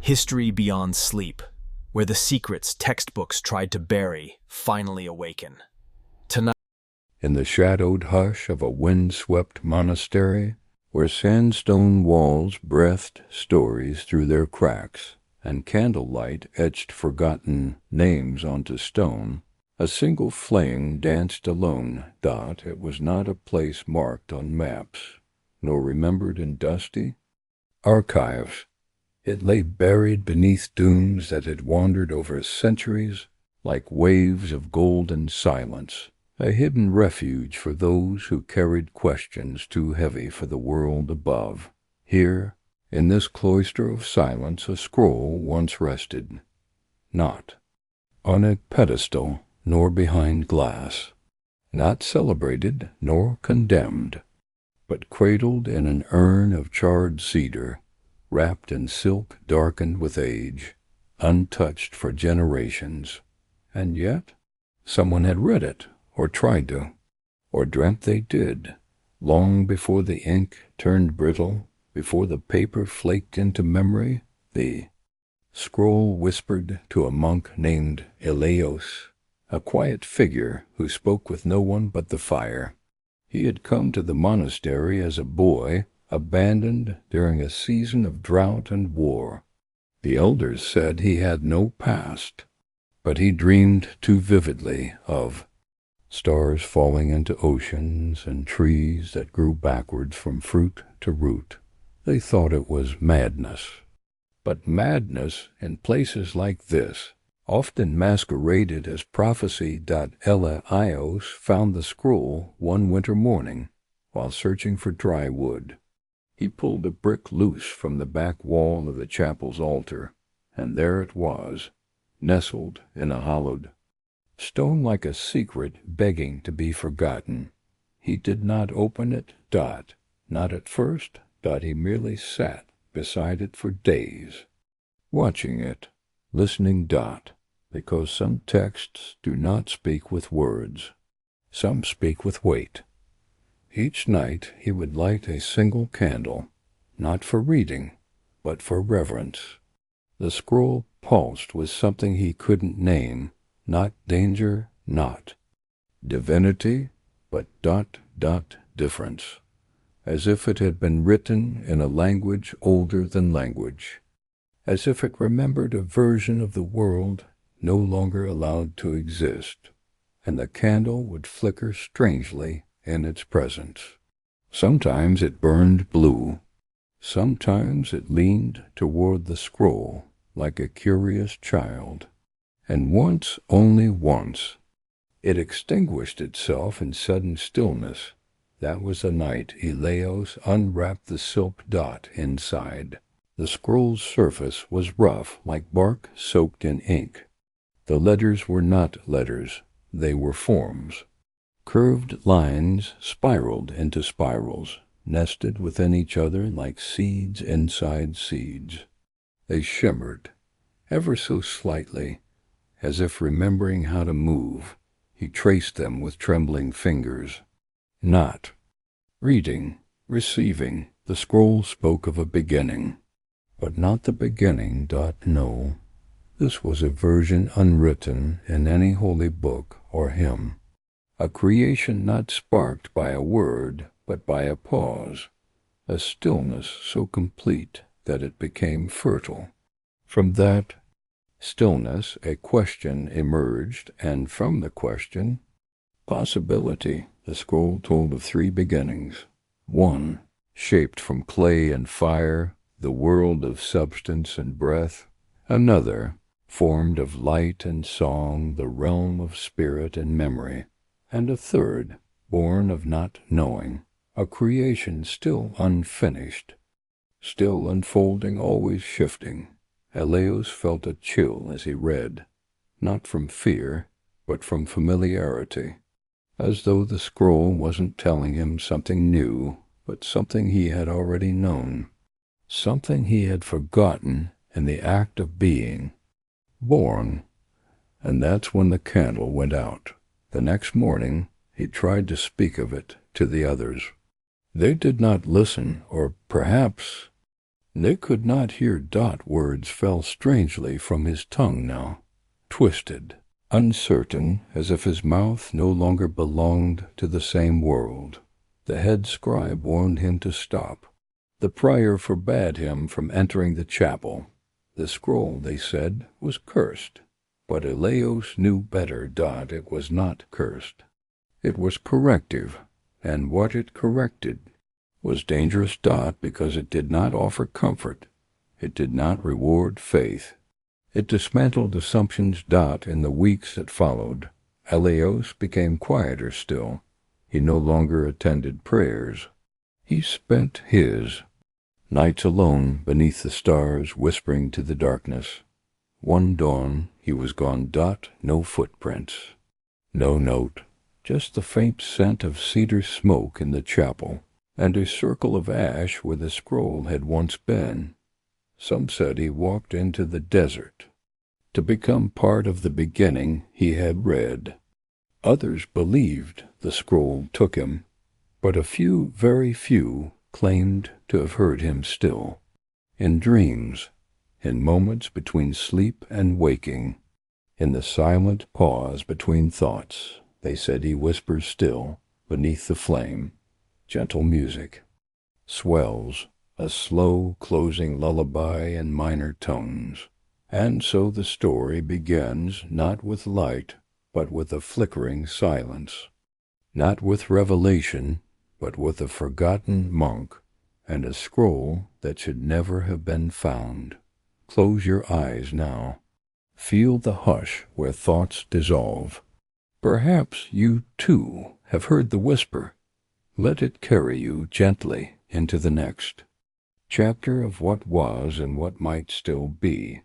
History beyond sleep, where the secrets textbooks tried to bury finally awaken. Tonight, in the shadowed hush of a wind-swept monastery, where sandstone walls breathed stories through their cracks, and candlelight etched forgotten names onto stone, a single flame danced alone. It was not a place marked on maps, nor remembered in dusty archives. It lay buried beneath dunes that had wandered over centuries, like waves of golden silence, a hidden refuge for those who carried questions too heavy for the world above. Here, in this cloister of silence, a scroll once rested, not on a pedestal nor behind glass, not celebrated nor condemned, but cradled in an urn of charred cedar, wrapped in silk darkened with age, untouched for generations. And yet, someone had read it, or tried to, or dreamt they did, long before the ink turned brittle, before the paper flaked into memory. The scroll whispered to a monk named Eleos, a quiet figure who spoke with no one but the fire. He had come to the monastery as a boy, abandoned during a season of drought and war. The elders said he had no past, but he dreamed too vividly of stars falling into oceans and trees that grew backwards from fruit to root. They thought it was madness. But madness in places like this often masqueraded as prophecy. Elios found the scroll one winter morning while searching for dry wood. He pulled a brick loose from the back wall of the chapel's altar, and there it was, nestled in a hollowed stone like a secret begging to be forgotten. He did not open it, not at first. He merely sat beside it for days, watching it, listening. Because some texts do not speak with words, some speak with weight. Each night he would light a single candle, not for reading, but for reverence. The scroll pulsed with something he couldn't name, not danger, not divinity, but difference, as if it had been written in a language older than language, as if it remembered a version of the world no longer allowed to exist, and the candle would flicker strangely in its presence. Sometimes it burned blue, sometimes it leaned toward the scroll like a curious child, and once, only once, it extinguished itself in sudden stillness. That was the night Eleos unwrapped the silk dot inside. The scroll's surface was rough, like bark soaked in ink. The letters were not letters, they were forms. Curved lines spiraled into spirals, nested within each other like seeds inside seeds. They shimmered, ever so slightly, as if remembering how to move. He traced them with trembling fingers. Not reading, receiving. The scroll spoke of a beginning, but not the beginning. No, this was a version unwritten in any holy book or hymn. A creation not sparked by a word, but by a pause, a stillness so complete that it became fertile. From that stillness a question emerged, and from the question, possibility. The scroll told of three beginnings. One, shaped from clay and fire, the world of substance and breath. Another, formed of light and song, the realm of spirit and memory. And a third, born of not knowing, a creation still unfinished, still unfolding, always shifting. Eleos felt a chill as he read, not from fear, but from familiarity, as though the scroll wasn't telling him something new, but something he had already known, something he had forgotten in the act of being born. And that's when the candle went out. The next morning he tried to speak of it to the others. They did not listen, or perhaps They could not hear Dot. Words fell strangely from his tongue now, twisted, uncertain, as if his mouth no longer belonged to the same world. The head scribe warned him to stop. The prior forbade him from entering the chapel. The scroll, they said, was cursed. But Eleos knew better. Dot. It was not cursed. It was corrective, and what it corrected was dangerous. Dot. Because it did not offer comfort. It did not reward faith. It dismantled assumptions. Dot. In the weeks that followed, Eleos became quieter still. He no longer attended prayers. He spent his nights alone beneath the stars, whispering to the darkness. One dawn he was gone. Dot. No footprints, no note, just the faint scent of cedar smoke in the chapel, and a circle of ash where the scroll had once been. Some said he walked into the desert to become part of the beginning he had read. Others believed the scroll took him, but a few, very few, claimed to have heard him still, in dreams, in moments between sleep and waking, in the silent pause between thoughts. They said he whispers still beneath the flame. Gentle music swells, a slow closing lullaby in minor tones. And so the story begins, not with light, but with a flickering silence, not with revelation, but with a forgotten monk and a scroll that should never have been found. Close your eyes now. Feel the hush where thoughts dissolve. Perhaps you, too, have heard the whisper. Let it carry you gently into the next chapter of what was and what might still be.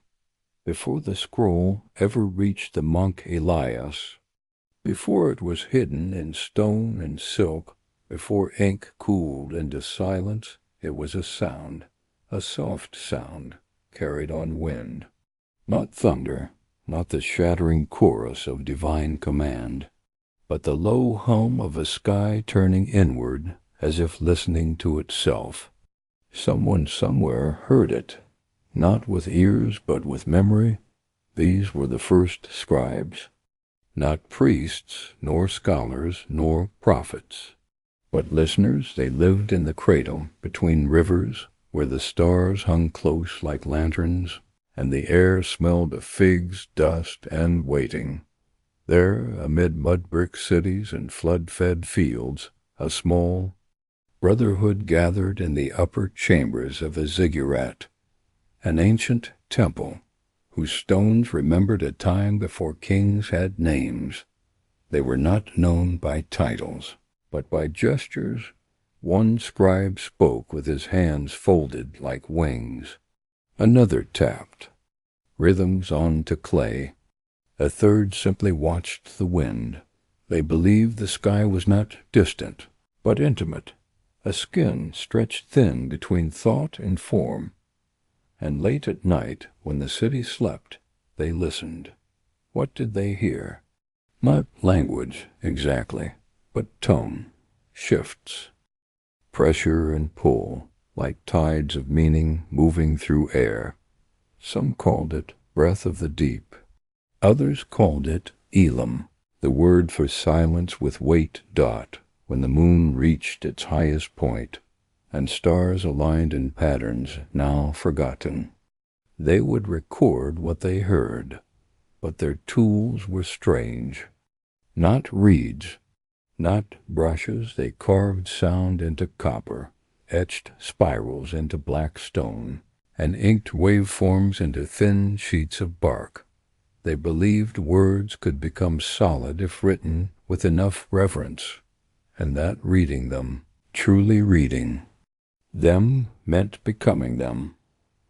Before the scroll ever reached the monk Elias, before it was hidden in stone and silk, before ink cooled into silence, it was a sound, a soft sound, carried on wind. Not thunder, not the shattering chorus of divine command, but the low hum of a sky turning inward as if listening to itself. Someone somewhere heard it, not with ears but with memory. These were the first scribes, not priests, nor scholars, nor prophets, but listeners. They lived in the cradle between rivers, where the stars hung close like lanterns, and the air smelled of figs, dust, and waiting. There, amid mud-brick cities and flood-fed fields, a small brotherhood gathered in the upper chambers of a ziggurat, an ancient temple, whose stones remembered a time before kings had names. They were not known by titles, but by gestures. One scribe spoke with his hands folded like wings. Another tapped rhythms on to clay. A third simply watched the wind. They believed the sky was not distant, but intimate, a skin stretched thin between thought and form. And late at night, when the city slept, they listened. What did they hear? Not language, exactly, but tone, shifts, pressure and pull, like tides of meaning moving through air. Some called it breath of the deep. Others called it Elam, the word for silence with weight. When the moon reached its highest point, and stars aligned in patterns now forgotten. They would record what they heard, but their tools were strange. Not reeds, not brushes. They carved sound into copper, etched spirals into black stone, and inked waveforms into thin sheets of bark. They believed words could become solid if written with enough reverence, and that reading them, truly reading them, meant becoming them.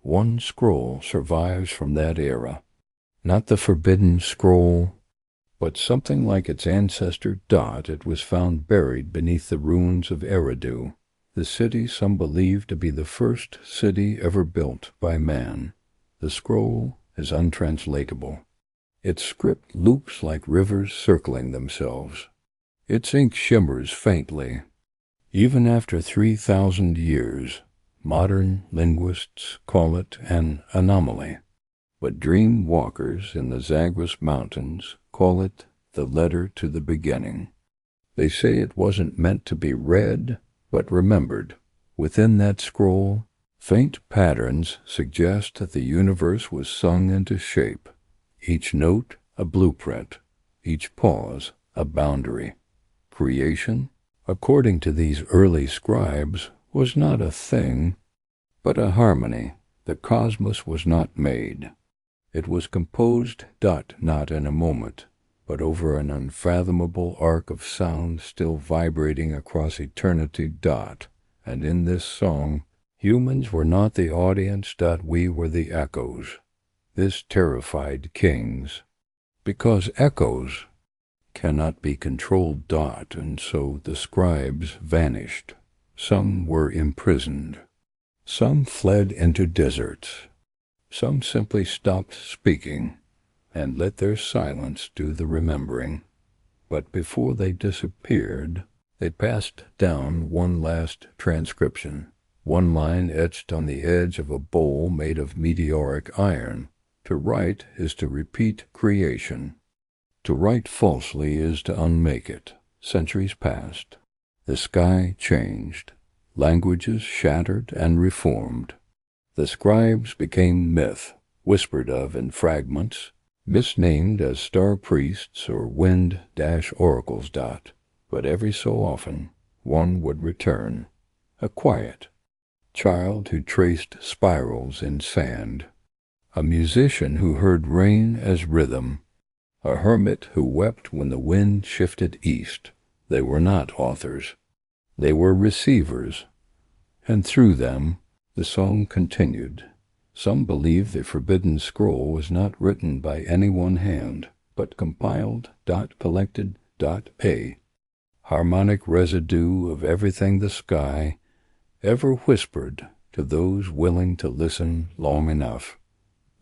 One scroll survives from that era, not the forbidden scroll, but something like its ancestor. It was found buried beneath the ruins of Eridu, the city some believe to be the first city ever built by man. The scroll is untranslatable. Its script loops like rivers circling themselves. Its ink shimmers faintly. Even after 3,000 years, Modern linguists call it an anomaly, but dream walkers in the Zagros Mountains call it the letter to the beginning. They say it wasn't meant to be read, but remembered. Within that scroll, faint patterns suggest that the universe was sung into shape, each note a blueprint, each pause a boundary. Creation, according to these early scribes, was not a thing, but a harmony. The cosmos was not made. It was composed, not in a moment, but over an unfathomable arc of sound still vibrating across eternity. And in this song, humans were not the audience. We were the echoes. This terrified kings, because echoes cannot be controlled. And so the scribes vanished. Some were imprisoned. Some fled into deserts. Some simply stopped speaking and let their silence do the remembering. But before they disappeared, they passed down one last transcription, one line etched on the edge of a bowl made of meteoric iron. To write is to repeat creation. To write falsely is to unmake it. Centuries passed. The sky changed. Languages shattered and reformed. The scribes became myth, whispered of in fragments, misnamed as star priests or wind-oracles. But every so often, one would return, a quiet child who traced spirals in sand, a musician who heard rain as rhythm, a hermit who wept when the wind shifted east. They were not authors. They were receivers, and through them the song continued. Some believe the forbidden scroll was not written by any one hand, but compiled, collected, a harmonic residue of everything the sky ever whispered to those willing to listen long enough.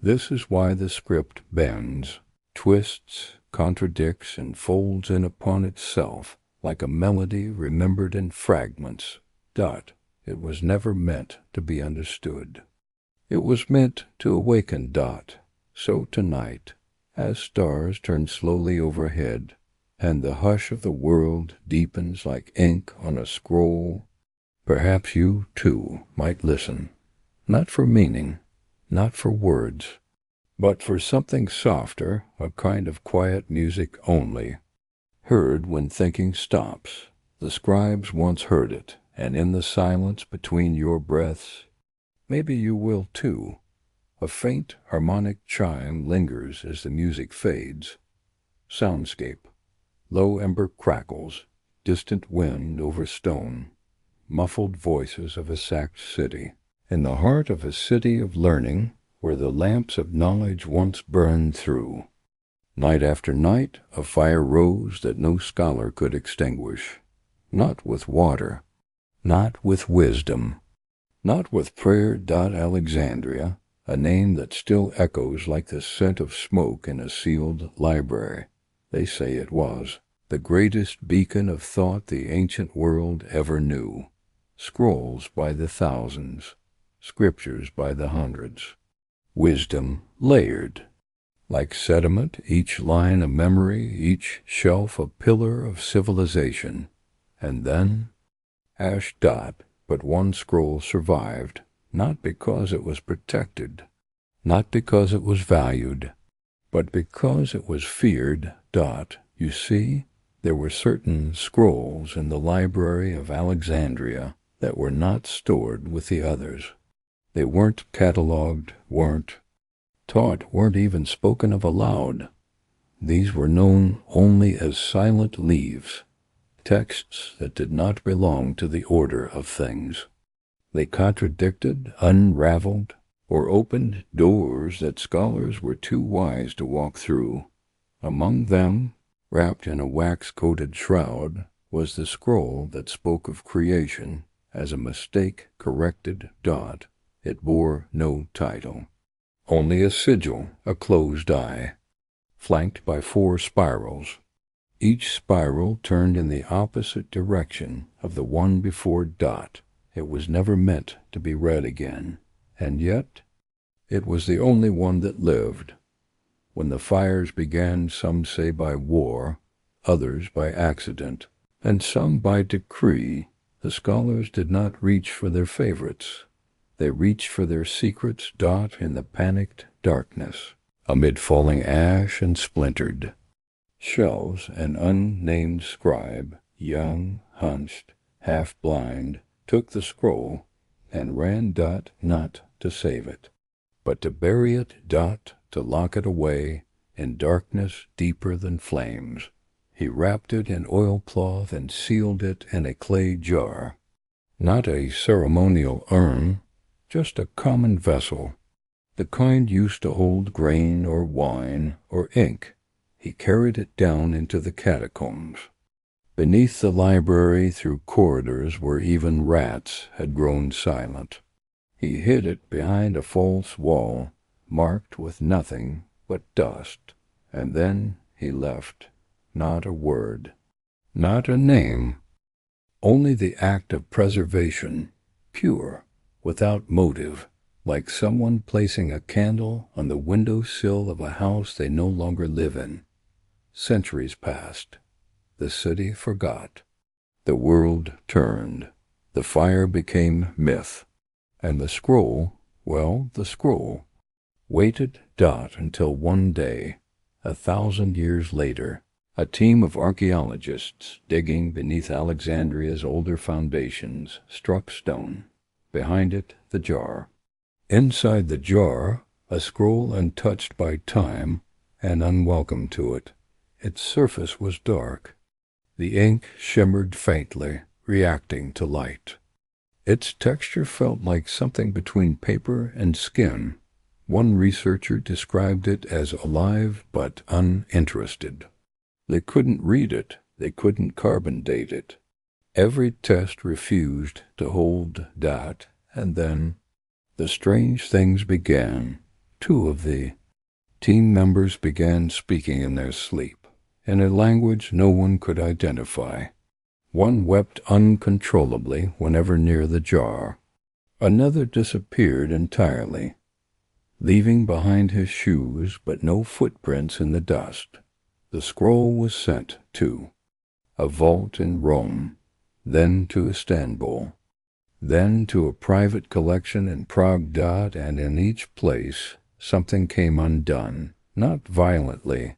This is why the script bends, twists, contradicts, and folds in upon itself like a melody remembered in fragments. It was never meant to be understood. It was meant to awaken. So tonight, as stars turn slowly overhead, and the hush of the world deepens like ink on a scroll, perhaps you, too, might listen, not for meaning, not for words, but for something softer, a kind of quiet music only, heard when thinking stops. The scribes once heard it, and in the silence between your breaths, maybe you will too. A faint harmonic chime lingers as the music fades. Soundscape, low ember crackles, distant wind over stone, muffled voices of a sacked city. In the heart of a city of learning, where the lamps of knowledge once burned through, night after night a fire rose that no scholar could extinguish. Not with water, not with wisdom, not with prayer. Alexandria, a name that still echoes like the scent of smoke in a sealed library. They say it was the greatest beacon of thought the ancient world ever knew. Scrolls by the thousands, scriptures by the hundreds. Wisdom layered, like sediment, each line a memory, each shelf a pillar of civilization. And then, but one scroll survived, not because it was protected, not because it was valued, but because it was feared. You see, there were certain scrolls in the library of Alexandria that were not stored with the others. They weren't catalogued, weren't taught, weren't even spoken of aloud. These were known only as silent leaves, texts that did not belong to the order of things. They contradicted, unraveled, or opened doors that scholars were too wise to walk through. Among them, wrapped in a wax-coated shroud, was the scroll that spoke of creation as a mistake corrected. It bore no title, only a sigil, a closed eye, flanked by 4 spirals. Each spiral turned in the opposite direction of the one before. It was never meant to be read again, and yet it was the only one that lived. When the fires began, some say by war, others by accident, and some by decree, the scholars did not reach for their favorites. They reached for their secrets in the panicked darkness, amid falling ash and splintered shelves. An unnamed scribe, young, hunched, half-blind, took the scroll and ran not to save it, but to bury it to lock it away in darkness deeper than flames. He wrapped it in oilcloth and sealed it in a clay jar, not a ceremonial urn, just a common vessel, the kind used to hold grain or wine or ink. He carried it down into the catacombs, beneath the library, through corridors where even rats had grown silent. He hid it behind a false wall, marked with nothing but dust, and then he left. Not a word, not a name, only the act of preservation, pure, without motive, like someone placing a candle on the window-sill of a house they no longer live in. Centuries passed. The city forgot. The world turned. The fire became myth. And the scroll, the scroll, waited until one day, 1,000 years later, a team of archaeologists digging beneath Alexandria's older foundations struck stone. Behind it, the jar. Inside the jar, a scroll untouched by time and unwelcome to it. Its surface was dark. The ink shimmered faintly, reacting to light. Its texture felt like something between paper and skin. One researcher described it as alive but uninterested. They couldn't read it. They couldn't carbon date it. Every test refused to hold that, and then the strange things began. 2 of the team members began speaking in their sleep, in a language no one could identify. One wept uncontrollably whenever near the jar. Another disappeared entirely, leaving behind his shoes but no footprints in the dust. The scroll was sent to a vault in Rome, then to Istanbul, then to a private collection in Prague. And in each place something came undone, not violently,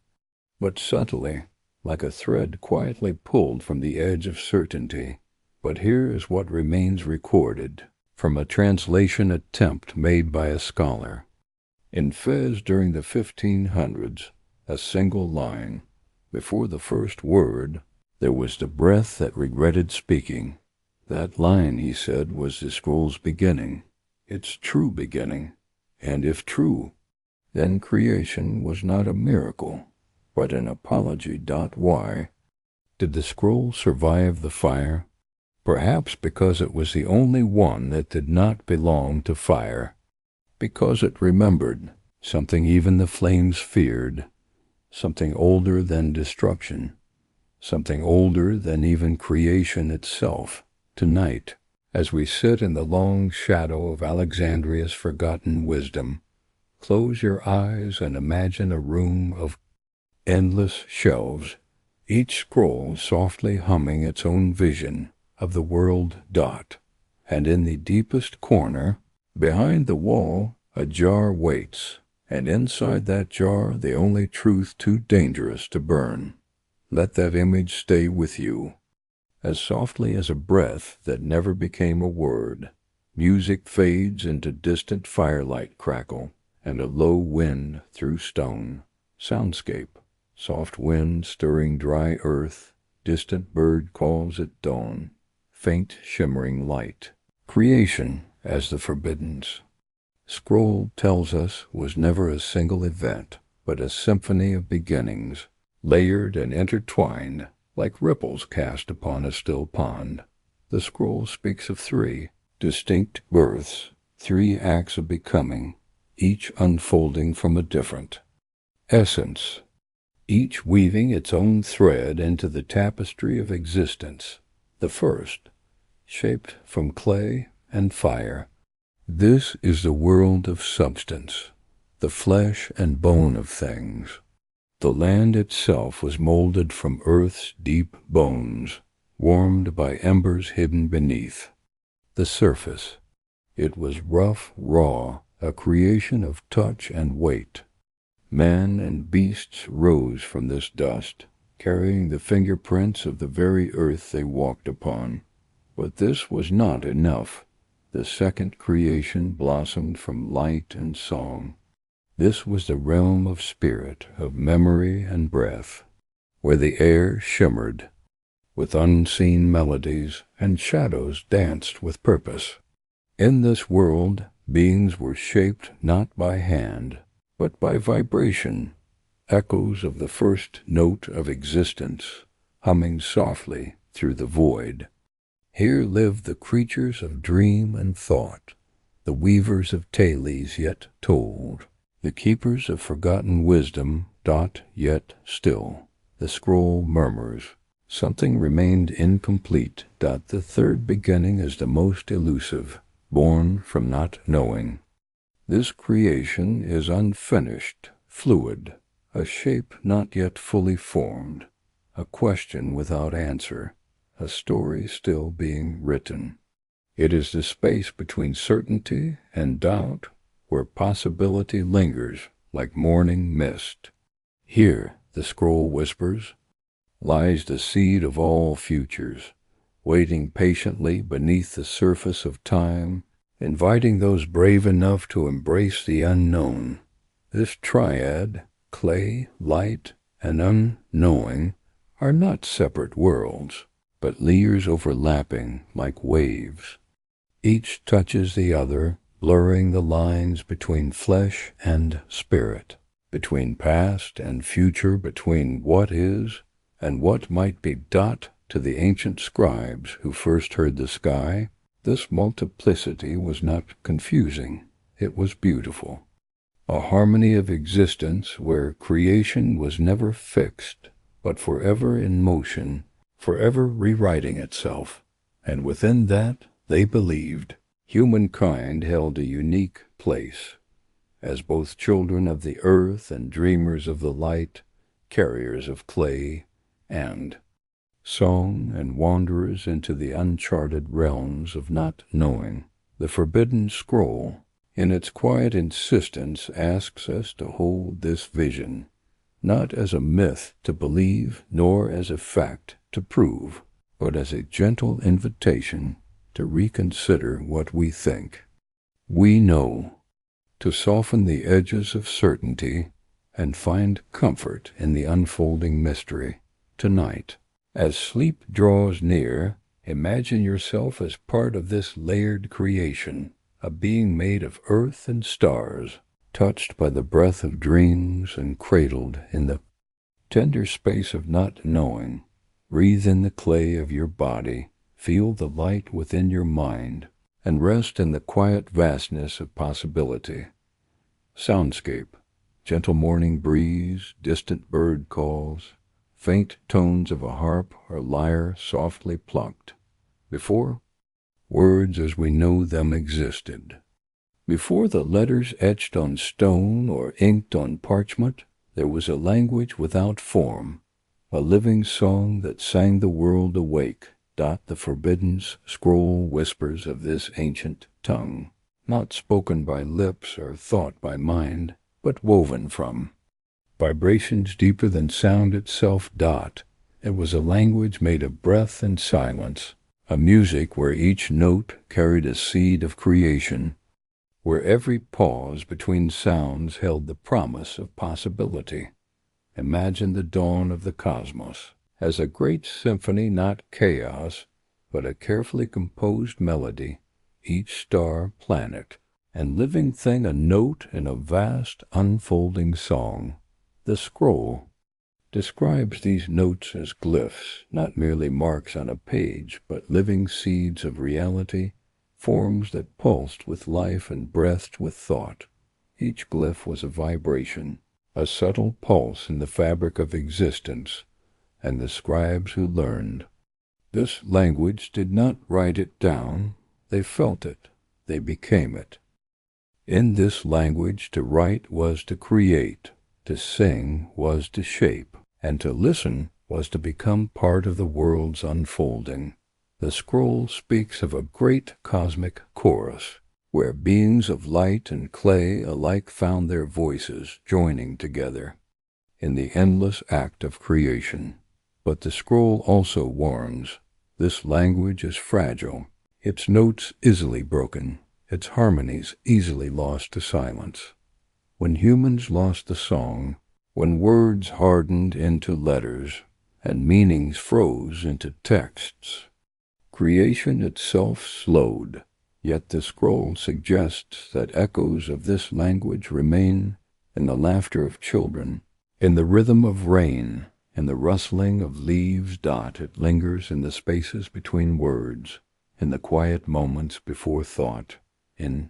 but subtly, like a thread quietly pulled from the edge of certainty. But here is what remains recorded from a translation attempt made by a scholar. In Fez during the 1500s, a single line. Before the first word, there was the breath that regretted speaking. That line, he said, was the scroll's beginning, its true beginning. And if true, then creation was not a miracle, but an apology. Why did the scroll survive the fire? Perhaps because it was the only one that did not belong to fire, because it remembered something even the flames feared, something older than destruction, something older than even creation itself. Tonight, as we sit in the long shadow of Alexandria's forgotten wisdom, close your eyes and imagine a room of endless shelves, each scroll softly humming its own vision of the world. And in the deepest corner, behind the wall, a jar waits, and inside that jar the only truth too dangerous to burn. Let that image stay with you, as softly as a breath that never became a word. Music fades into distant firelight crackle, and a low wind through stone. Soundscape, soft wind stirring dry earth, distant bird calls at dawn, faint shimmering light. Creation as the forbiddens. Scroll tells us was never a single event, but a symphony of beginnings, layered and intertwined like ripples cast upon a still pond. The scroll speaks of 3 distinct births, 3 acts of becoming, each unfolding from a different essence, each weaving its own thread into the tapestry of existence. The first, shaped from clay and fire. This is the world of substance, the flesh and bone of things. The land itself was molded from earth's deep bones, warmed by embers hidden beneath. The surface. It was rough, raw, a creation of touch and weight. Man and beasts rose from this dust, carrying the fingerprints of the very earth they walked upon. But this was not enough. The second creation blossomed from light and song. This was the realm of spirit, of memory and breath, where the air shimmered with unseen melodies and shadows danced with purpose. In this world, beings were shaped not by hand, but by vibration, echoes of the first note of existence, humming softly through the void. Here lived the creatures of dream and thought, the weavers of tales yet told, the keepers of forgotten wisdom, yet still. The scroll murmurs, something remained incomplete. The third beginning is the most elusive, born from not knowing. This creation is unfinished, fluid, a shape not yet fully formed, a question without answer, a story still being written. It is the space between certainty and doubt, where possibility lingers like morning mist. Here, the scroll whispers, lies the seed of all futures, waiting patiently beneath the surface of time, inviting those brave enough to embrace the unknown. This triad, clay, light, and unknowing, are not separate worlds, but layers overlapping like waves. Each touches the other, blurring the lines between flesh and spirit, between past and future, between what is and what might be. To the ancient scribes who first heard the sky, this multiplicity was not confusing, it was beautiful. A harmony of existence where creation was never fixed, but forever in motion, forever rewriting itself. And within that, they believed, humankind held a unique place, as both children of the earth and dreamers of the light, carriers of clay and song, and wanderers into the uncharted realms of not knowing. The forbidden scroll, in its quiet insistence, asks us to hold this vision, not as a myth to believe, nor as a fact to prove, but as a gentle invitation to reconsider what we think. We know, to soften the edges of certainty and find comfort in the unfolding mystery. Tonight, as sleep draws near, imagine yourself as part of this layered creation, a being made of earth and stars, touched by the breath of dreams and cradled in the tender space of not knowing. Breathe in the clay of your body, feel the light within your mind, and rest in the quiet vastness of possibility. Soundscape, gentle morning breeze, distant bird calls, faint tones of a harp or lyre softly plucked. Before, words as we know them existed. Before the letters etched on stone or inked on parchment, there was a language without form, a living song that sang the world awake. The forbidden scroll whispers of this ancient tongue, not spoken by lips or thought by mind, but woven from vibrations deeper than sound itself. It was a language made of breath and silence, a music where each note carried a seed of creation, where every pause between sounds held the promise of possibility. Imagine the dawn of the cosmos as a great symphony, not chaos, but a carefully composed melody, each star, planet, and living thing a note in a vast unfolding song. The scroll describes these notes as glyphs, not merely marks on a page, but living seeds of reality, forms that pulsed with life and breathed with thought. Each glyph was a vibration, a subtle pulse in the fabric of existence, and the scribes who learned This language did not write it down, they felt it, they became it. In this language to write was to create, to sing was to shape, and to listen was to become part of the world's unfolding. The scroll speaks of a great cosmic chorus, where beings of light and clay alike found their voices joining together in the endless act of creation. But the scroll also warns, this language is fragile, its notes easily broken, its harmonies easily lost to silence. When humans lost the song, when words hardened into letters, and meanings froze into texts, creation itself slowed. Yet the scroll suggests that echoes of this language remain in the laughter of children, in the rhythm of rain, in the rustling of leaves. It lingers in the spaces between words, in the quiet moments before thought, in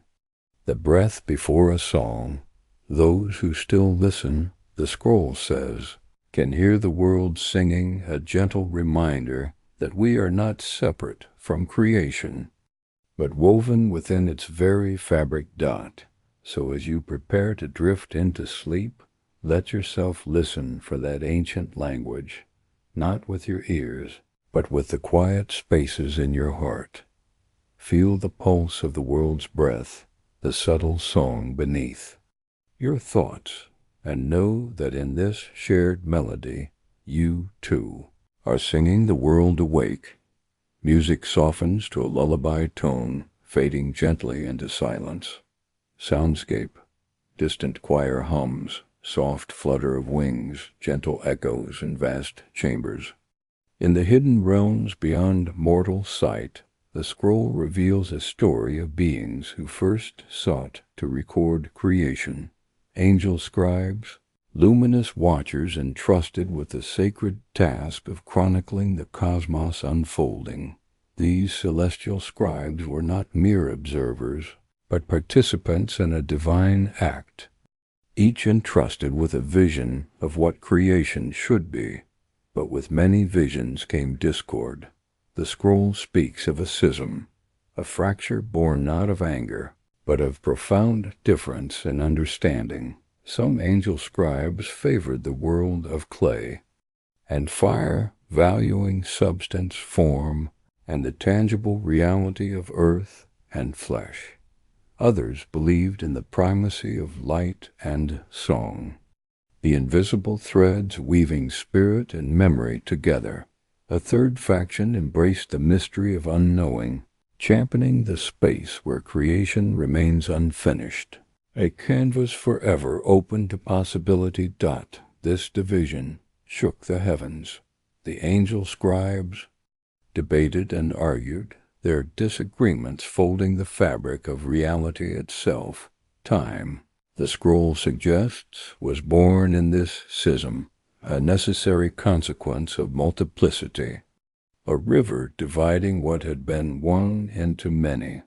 the breath before a song. Those who still listen, the scroll says, can hear the world singing, a gentle reminder that we are not separate from creation, but woven within its very fabric. So as you prepare to drift into sleep, let yourself listen for that ancient language, not with your ears, but with the quiet spaces in your heart. Feel the pulse of the world's breath, the subtle song beneath your thoughts, and know that in this shared melody, you, too, are singing the world awake. Music softens to a lullaby tone, fading gently into silence. Soundscape, distant choir hums, soft flutter of wings, gentle echoes in vast chambers. In the hidden realms beyond mortal sight, the scroll reveals a story of beings who first sought to record creation. Angel scribes, luminous watchers entrusted with the sacred task of chronicling the cosmos unfolding. These celestial scribes were not mere observers, but participants in a divine act, each entrusted with a vision of what creation should be. But with many visions came discord. The scroll speaks of a schism, a fracture born not of anger, but of profound difference in understanding. Some angel scribes favored the world of clay and fire, valuing substance, form, and the tangible reality of earth and flesh. Others believed in the primacy of light and song, the invisible threads weaving spirit and memory together. A third faction embraced the mystery of unknowing, championing the space where creation remains unfinished, a canvas forever open to possibility. This division shook the heavens. The angel scribes debated and argued, their disagreements folding the fabric of reality itself. Time, the scroll suggests, was born in this schism, a necessary consequence of multiplicity, a river dividing what had been one into many.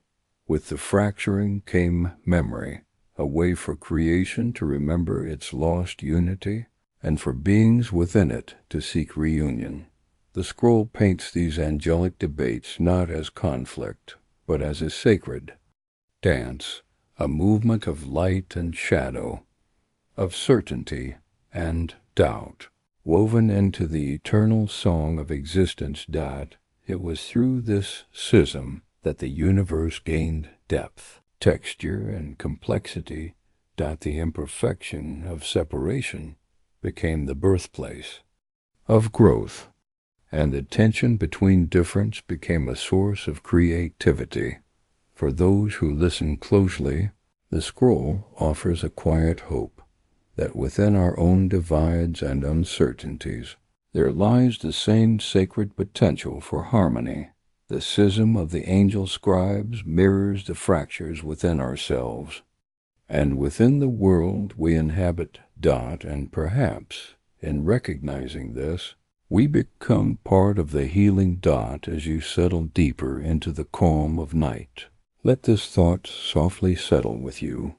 With the fracturing came memory, a way for creation to remember its lost unity, and for beings within it to seek reunion. The scroll paints these angelic debates not as conflict, but as a sacred dance, a movement of light and shadow, of certainty and doubt, woven into the eternal song of existence. It was through this schism that the universe gained depth, texture, and complexity. The imperfection of separation became the birthplace of growth, and the tension between difference became a source of creativity. For those who listen closely, the scroll offers a quiet hope that within our own divides and uncertainties there lies the same sacred potential for harmony. The schism of the angel scribes mirrors the fractures within ourselves, and within the world we inhabit. And perhaps, in recognizing this, we become part of the healing. As you settle deeper into the calm of night, let this thought softly settle with you,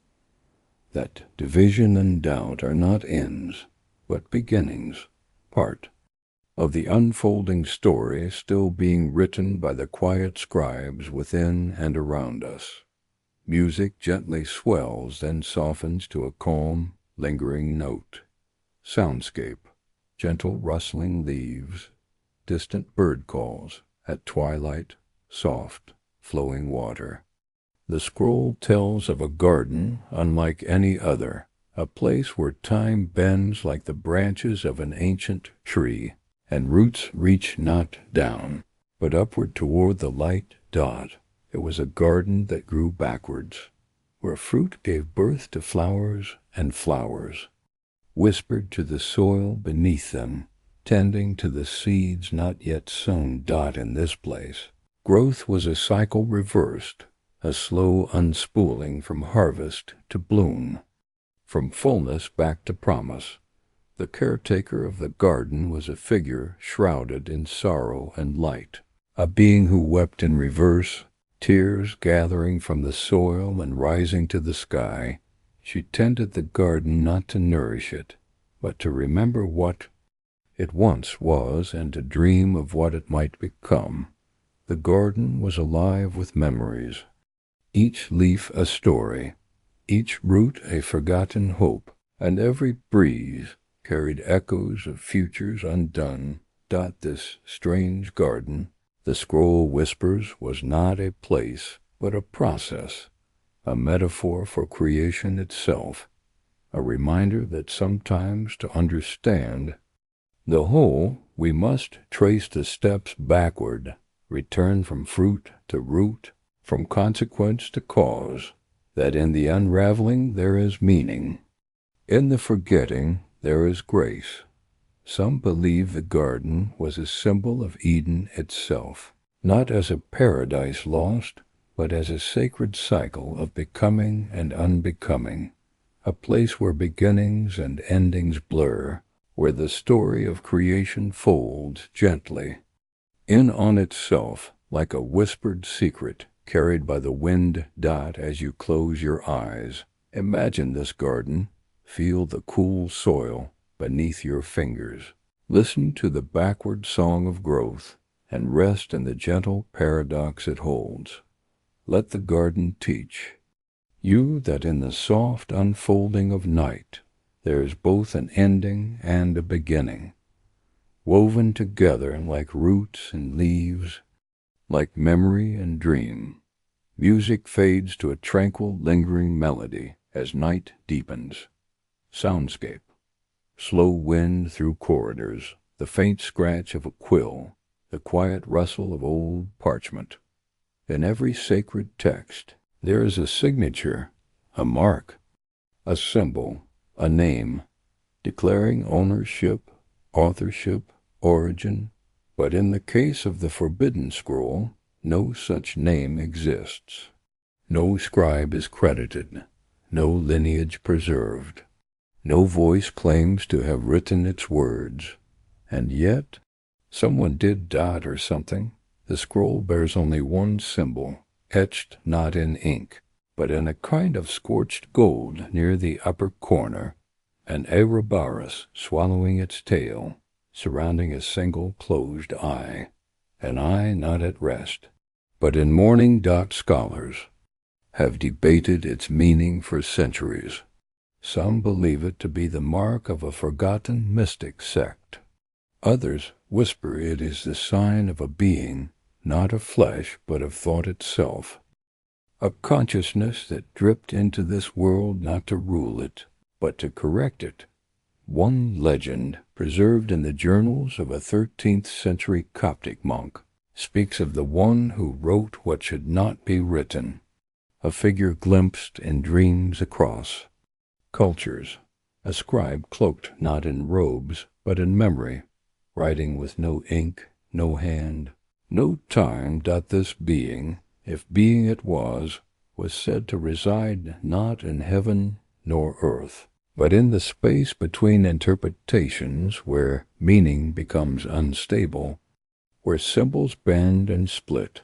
that division and doubt are not ends, but beginnings. Part of the unfolding story still being written by the quiet scribes within and around us. Music gently swells, then softens to a calm, lingering note. Soundscape, gentle rustling leaves, distant bird calls, at twilight, soft, flowing water. The scroll tells of a garden unlike any other, a place where time bends like the branches of an ancient tree, and roots reach not down, but upward toward the light dot. It was a garden that grew backwards, where fruit gave birth to flowers, and flowers whispered to the soil beneath them, tending to the seeds not yet sown. In this place, growth was a cycle reversed, a slow unspooling from harvest to bloom, from fullness back to promise. The caretaker of the garden was a figure shrouded in sorrow and light, a being who wept in reverse, tears gathering from the soil and rising to the sky. She tended the garden not to nourish it, but to remember what it once was and to dream of what it might become. The garden was alive with memories, each leaf a story, each root a forgotten hope, and every breeze carried echoes of futures undone. This strange garden, the scroll whispers, was not a place, but a process, a metaphor for creation itself, a reminder that sometimes to understand the whole we must trace the steps backward, return from fruit to root, from consequence to cause, that in the unraveling there is meaning, in the forgetting there is grace. Some believe the garden was a symbol of Eden itself, not as a paradise lost, but as a sacred cycle of becoming and unbecoming, a place where beginnings and endings blur, where the story of creation folds gently in on itself like a whispered secret carried by the wind. As you close your eyes, imagine this garden, feel the cool soil beneath your fingers, listen to the backward song of growth, and rest in the gentle paradox it holds. Let the garden teach you that in the soft unfolding of night there is both an ending and a beginning, woven together like roots and leaves, like memory and dream. Music fades to a tranquil, lingering melody as night deepens. Soundscape, slow wind through corridors, the faint scratch of a quill, the quiet rustle of old parchment. In every sacred text there is a signature, a mark, a symbol, a name, declaring ownership, authorship, origin. But in the case of the forbidden scroll, no such name exists. No scribe is credited, no lineage preserved. No voice claims to have written its words. And yet, someone did or something. The scroll bears only one symbol, etched not in ink, but in a kind of scorched gold near the upper corner, an Ouroboros swallowing its tail, surrounding a single closed eye, an eye not at rest, but in mourning. Scholars have debated its meaning for centuries. Some believe it to be the mark of a forgotten mystic sect. Others whisper it is the sign of a being, not of flesh, but of thought itself, a consciousness that dripped into this world not to rule it, but to correct it. One legend, preserved in the journals of a 13th century Coptic monk, speaks of the one who wrote what should not be written, a figure glimpsed in dreams across cultures, a scribe cloaked not in robes, but in memory, writing with no ink, no hand, no time. This being, if being it was said to reside not in heaven nor earth, but in the space between interpretations, where meaning becomes unstable, where symbols bend and split.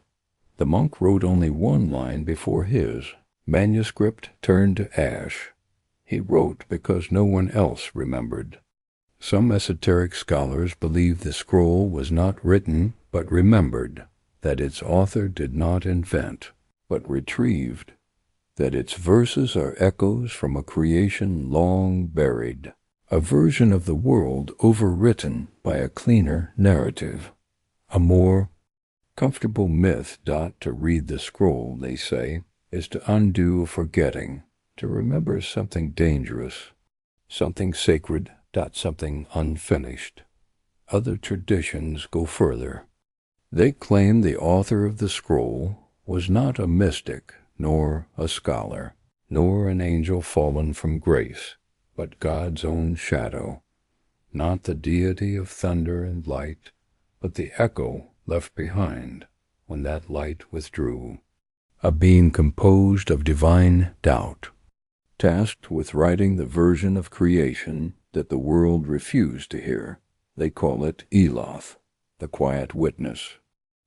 The monk wrote only one line before his manuscript turned to ash. He wrote because no one else remembered. Some esoteric scholars believe the scroll was not written but remembered, that its author did not invent, but retrieved, that its verses are echoes from a creation long buried, a version of the world overwritten by a cleaner narrative, a more comfortable myth. To read the scroll, they say, is to undo a forgetting, to remember something dangerous, something sacred, something unfinished. Other traditions go further. They claim the author of the scroll was not a mystic, nor a scholar, nor an angel fallen from grace, but God's own shadow, not the deity of thunder and light, but the echo left behind when that light withdrew, a being composed of divine doubt, tasked with writing the version of creation that the world refused to hear. They call it Eloth, the quiet witness,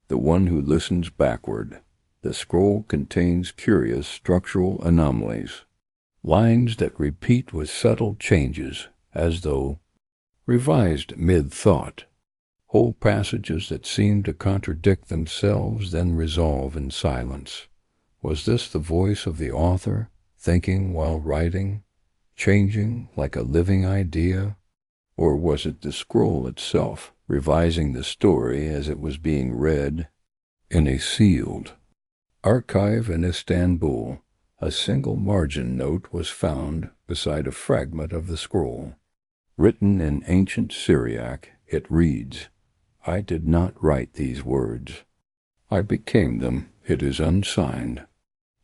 the one who listens backward. The scroll contains curious structural anomalies, lines that repeat with subtle changes, as though revised mid-thought, whole passages that seem to contradict themselves then resolve in silence. Was this the voice of the author, thinking while writing, changing like a living idea? Or was it the scroll itself, revising the story as it was being read? In a sealed archive in Istanbul, a single margin note was found beside a fragment of the scroll. Written in ancient Syriac, it reads, "I did not write these words. I became them. It is unsigned."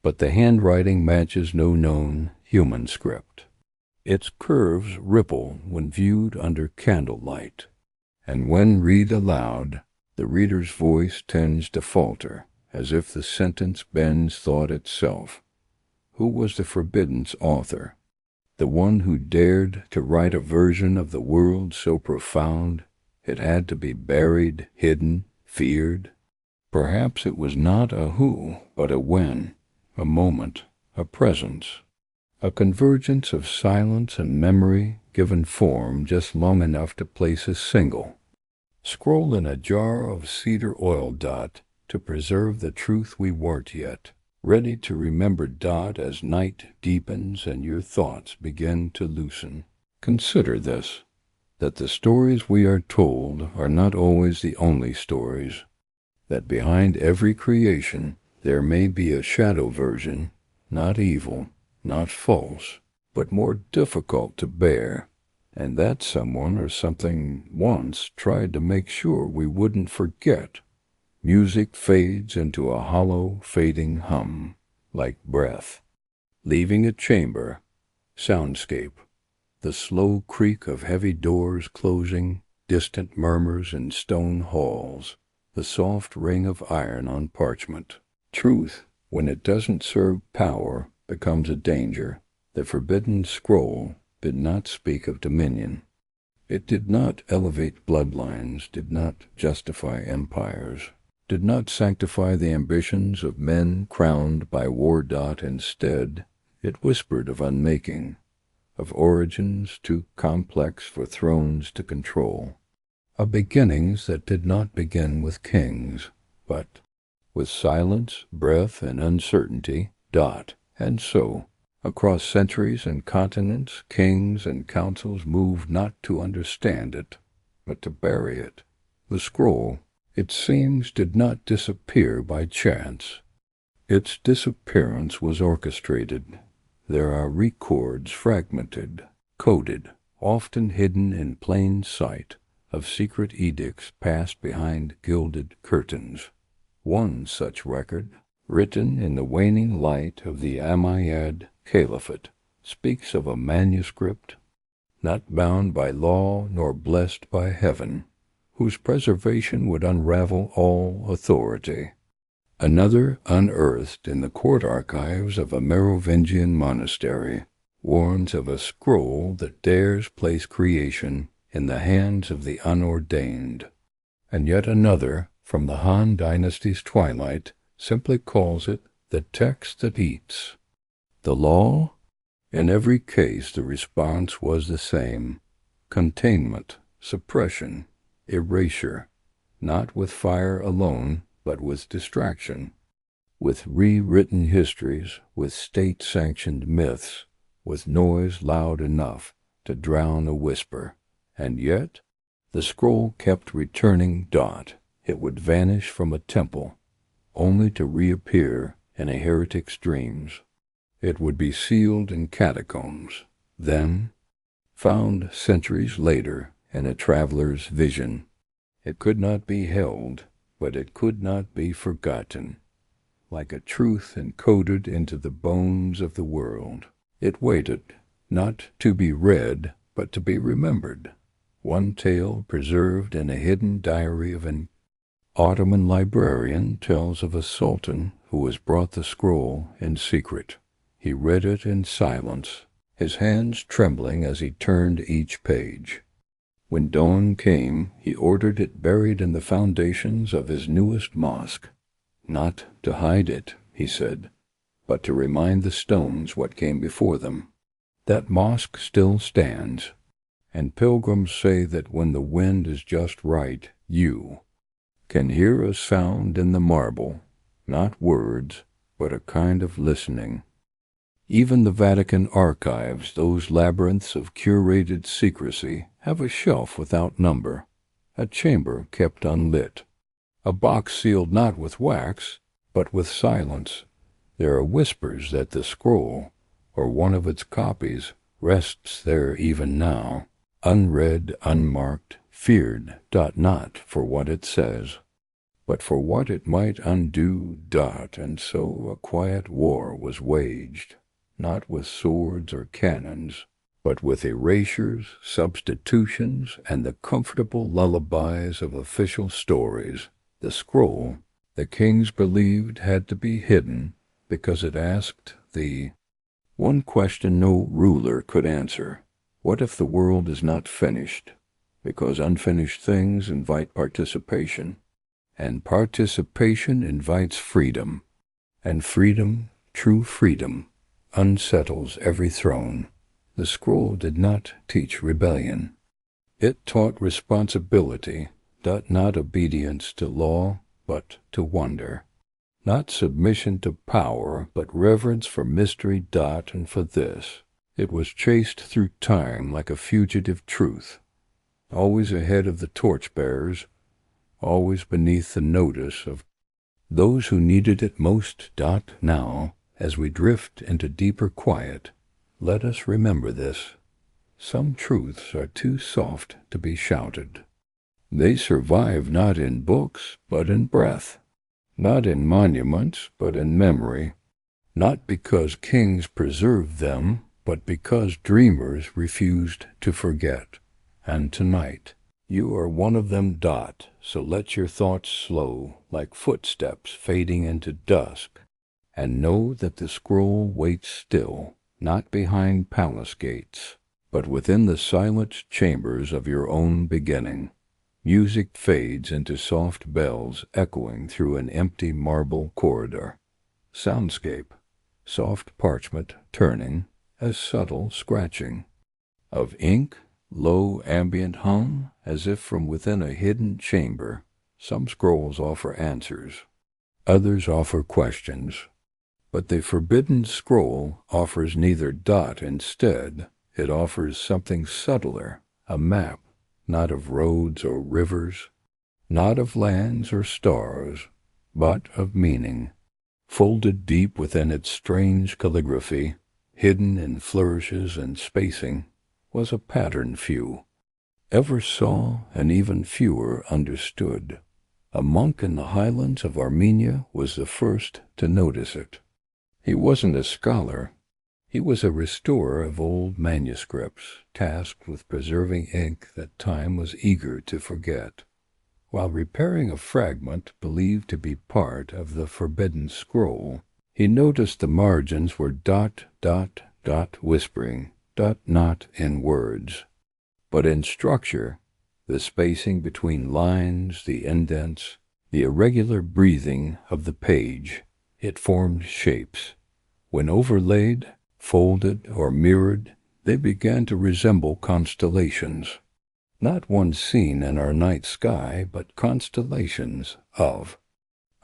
But the handwriting matches no known human script. Its curves ripple when viewed under candlelight, and when read aloud, the reader's voice tends to falter, as if the sentence bends thought itself. Who was the forbidden's author? The one who dared to write a version of the world so profound it had to be buried, hidden, feared? Perhaps it was not a who, but a when, a moment, a presence, a convergence of silence and memory given form just long enough to place a single scroll in a jar of cedar oil. To preserve the truth we weren't yet ready to remember. As night deepens and your thoughts begin to loosen. Consider this, that the stories we are told are not always the only stories, that behind every creation there may be a shadow version, not evil, not false, but more difficult to bear, and that someone or something once tried to make sure we wouldn't forget. Music fades into a hollow, fading hum, like breath, leaving a chamber, soundscape, the slow creak of heavy doors closing, distant murmurs in stone halls, the soft ring of iron on parchment. Truth, when it doesn't serve power, becomes a danger. The forbidden scroll did not speak of dominion. It did not elevate bloodlines, did not justify empires, did not sanctify the ambitions of men crowned by war. Instead, it whispered of unmaking, of origins too complex for thrones to control, of beginnings that did not begin with kings, but with silence, breath, and uncertainty. And so, across centuries and continents, kings and councils moved not to understand it, but to bury it. The scroll, it seems, did not disappear by chance. Its disappearance was orchestrated. There are records fragmented, coded, often hidden in plain sight, of secret edicts passed behind gilded curtains. One such record, written in the waning light of the Umayyad Caliphate, speaks of a manuscript, not bound by law nor blessed by heaven, whose preservation would unravel all authority. Another, unearthed in the court archives of a Merovingian monastery, warns of a scroll that dares place creation in the hands of the unordained. And yet another, from the Han dynasty's twilight, simply calls it the text that eats. The law? In every case the response was the same. containment, suppression, erasure, not with fire alone, but with distraction, with rewritten histories, with state-sanctioned myths, with noise loud enough to drown a whisper. And yet, the scroll kept returning. It would vanish from a temple, only to reappear in a heretic's dreams. It would be sealed in catacombs, then found centuries later in a traveler's vision. It could not be held, but it could not be forgotten. Like a truth encoded into the bones of the world, it waited, not to be read, but to be remembered. One tale preserved in a hidden diary of an Ottoman librarian tells of a sultan who was brought the scroll in secret. He read it in silence, his hands trembling as he turned each page. When dawn came, he ordered it buried in the foundations of his newest mosque. Not to hide it, he said, but to remind the stones what came before them. That mosque still stands, and pilgrims say that when the wind is just right, you can hear a sound in the marble, not words, but a kind of listening. Even the Vatican archives, those labyrinths of curated secrecy, have a shelf without number, a chamber kept unlit, a box sealed not with wax, but with silence. There are whispers that the scroll, or one of its copies, rests there even now, unread, unmarked, feared, not for what it says, but for what it might undo. And so a quiet war was waged, not with swords or cannons, but with erasures, substitutions, and the comfortable lullabies of official stories. The scroll, the kings believed, had to be hidden because it asked the one question no ruler could answer. What if the world is not finished? Because unfinished things invite participation, and participation invites freedom, and freedom, true freedom, unsettles every throne. The scroll did not teach rebellion. It taught responsibility, not obedience to law, but to wonder. Not submission to power, but reverence for mystery. And for this, it was chased through time like a fugitive truth, always ahead of the torchbearers, always beneath the notice of those who needed it most. Now, as we drift into deeper quiet, let us remember this. Some truths are too soft to be shouted. They survive not in books, but in breath, not in monuments, but in memory, not because kings preserved them, but because dreamers refused to forget. And tonight, you are one of them. So let your thoughts slow, like footsteps fading into dusk, and know that the scroll waits still, not behind palace gates, but within the silent chambers of your own beginning. Music fades into soft bells echoing through an empty marble corridor. Soundscape, soft parchment turning, as subtle scratching. Of ink, low ambient hum, as if from within a hidden chamber. Some scrolls offer answers, others offer questions. But the forbidden scroll offers neither. Instead, it offers something subtler, a map, not of roads or rivers, not of lands or stars, but of meaning. Folded deep within its strange calligraphy, hidden in flourishes and spacing, was a pattern few ever saw, and even fewer understood. A monk in the highlands of Armenia was the first to notice it. He wasn't a scholar. He was a restorer of old manuscripts, tasked with preserving ink that time was eager to forget. While repairing a fragment believed to be part of the forbidden scroll, he noticed the margins were whispering, not in words, but in structure, the spacing between lines, the indents, the irregular breathing of the page. It formed shapes. When overlaid, folded, or mirrored, They began to resemble constellations, not ones seen in our night sky, but constellations of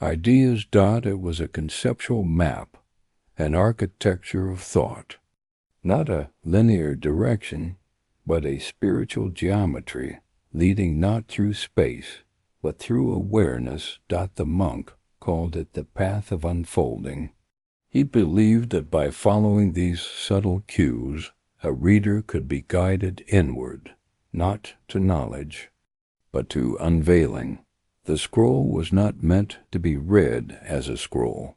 ideas. It was a conceptual map, an architecture of thought, not a linear direction, but a spiritual geometry leading not through space, but through awareness. The monk called it the path of unfolding. He believed that by following these subtle cues, a reader could be guided inward, not to knowledge, but to unveiling. The scroll was not meant to be read as a scroll.